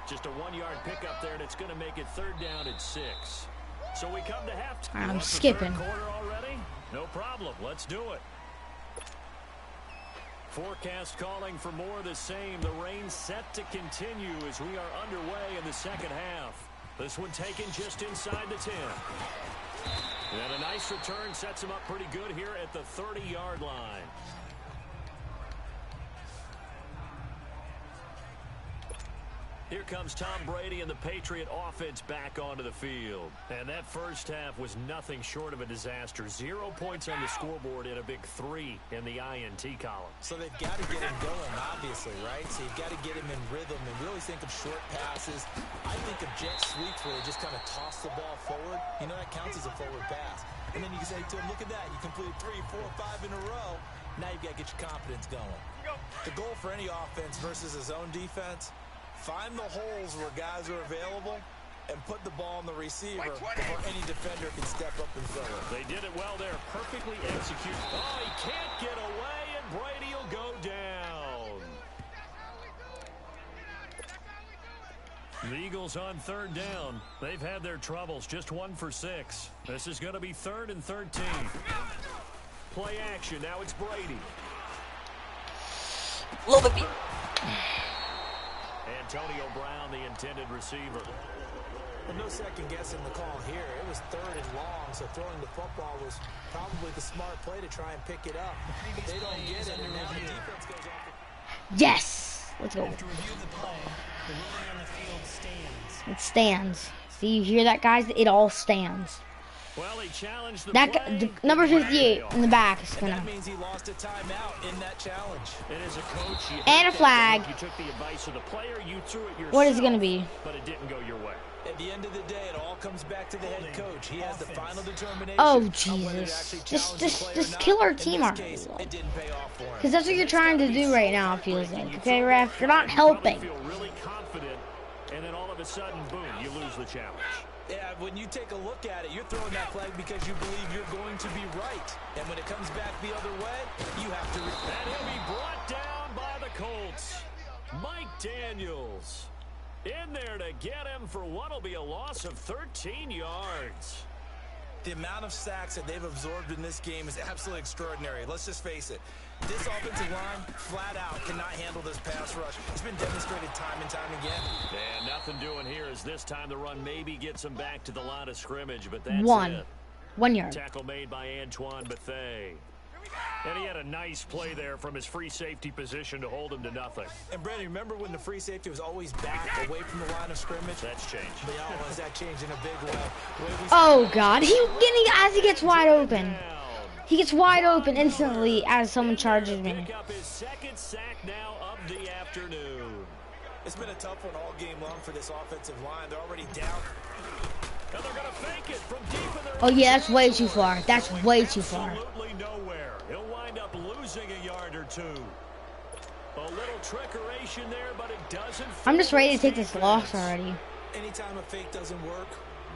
Just a 1-yard pickup there, and it's going to make it third down at 6. So we come to halftime. I'm skipping. Quarter already? No problem. Let's do it. Forecast calling for more of the same. The rain set to continue as we are underway in the second half. This one taken just inside the 10. And a nice return sets him up pretty good here at the 30-yard line. Here comes Tom Brady and the Patriot offense back onto the field. And that first half was nothing short of a disaster. 0 points on the scoreboard and a big 3 in the INT column. So they've got to get him going, obviously, right? So you've got to get him in rhythm. And we always think of short passes. I think of jet sweeps where they just kind of toss the ball forward. You know, that counts as a forward pass. And then you can say to him, look at that. You completed 3, 4, 5 in a row. Now you've got to get your confidence going. The goal for any offense versus a zone defense, find the holes where guys are available and put the ball on the receiver before any defender can step up and fill it. They did it well there. Perfectly executed. Oh, he can't get away, and Brady will go down. The Eagles on 3rd down. They've had their troubles. Just 1 for 6. This is going to be 3rd and 13. Play action. Now it's Brady. Little bit. Antonio Brown, the intended receiver. Well, no second guessing the call here. It was 3rd and long, so throwing the football was probably the smart play to try and pick it up. But they don't get it, and now the defense goes off. Yes! Let's go. After review of the play, the ruling on the field stands. It stands. See, you hear that, guys? It all stands. Well, he challenged the That play. the number 58 in the back is And gonna. that means he lost a timeout in that challenge. And as a coach, you And a flag. You took the advice of the player, you threw it yourself. What is it gonna be? But it didn't go your way. At the end of the day, it all comes back to the head coach. He has the final determination. Oh on whether to Jesus! actually challenge Just the play or not. kill our In team this already. case, it didn't pay off for him. Because that's what you're trying to do right now. It feels like. Okay, ref, you're not helping. You feel really confident, and then all of a sudden, boom, you lose the challenge. Yeah, when you take a look at it, you're throwing that flag because you believe you're going to be right. And when it comes back the other way, you have to... And he'll be brought down by the Colts. Mike Daniels in there to get him for what will be a loss of 13 yards. The amount of sacks that they've absorbed in this game is absolutely extraordinary. Let's just face it. This offensive line, flat out, cannot handle this pass rush. It's been demonstrated time and time again. And nothing doing here as this time the run maybe gets him back to the line of scrimmage, but that's it. 1 yard. Tackle made by Antoine Bethea. And he had a nice play there from his free safety position to hold him to nothing. And Brandon, remember when the free safety was always back away from the line of scrimmage? That's changed. Yeah, was that changed in a big way? Oh God! As he gets wide open. He gets wide open instantly as someone charges me. Pick up his 2nd sack now of the afternoon. It's been a tough one all game long for this offensive line. They're already down. And they're going to fake it from deep in their... Oh yeah, that's way too far. That's way too far. Absolutely nowhere. He'll wind up losing a yard or 2. A little trickeration there, but it doesn't... I'm just ready to take this loss already. Anytime a fake doesn't work,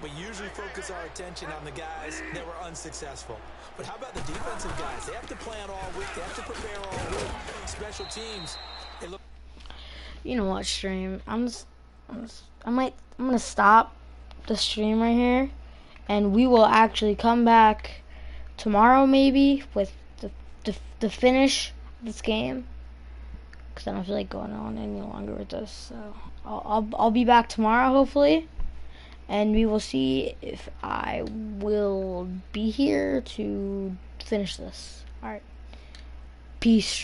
we usually focus our attention on the guys that were unsuccessful. But how about the defensive guys? They have to plan all week. They have to prepare all week. Special teams. You know what, stream? I'm gonna stop the stream right here, and we will actually come back tomorrow maybe with the finish of this game. Cause I don't feel like going on any longer with this. So I'll be back tomorrow hopefully. And we will see if I will be here to finish this. Alright. Peace.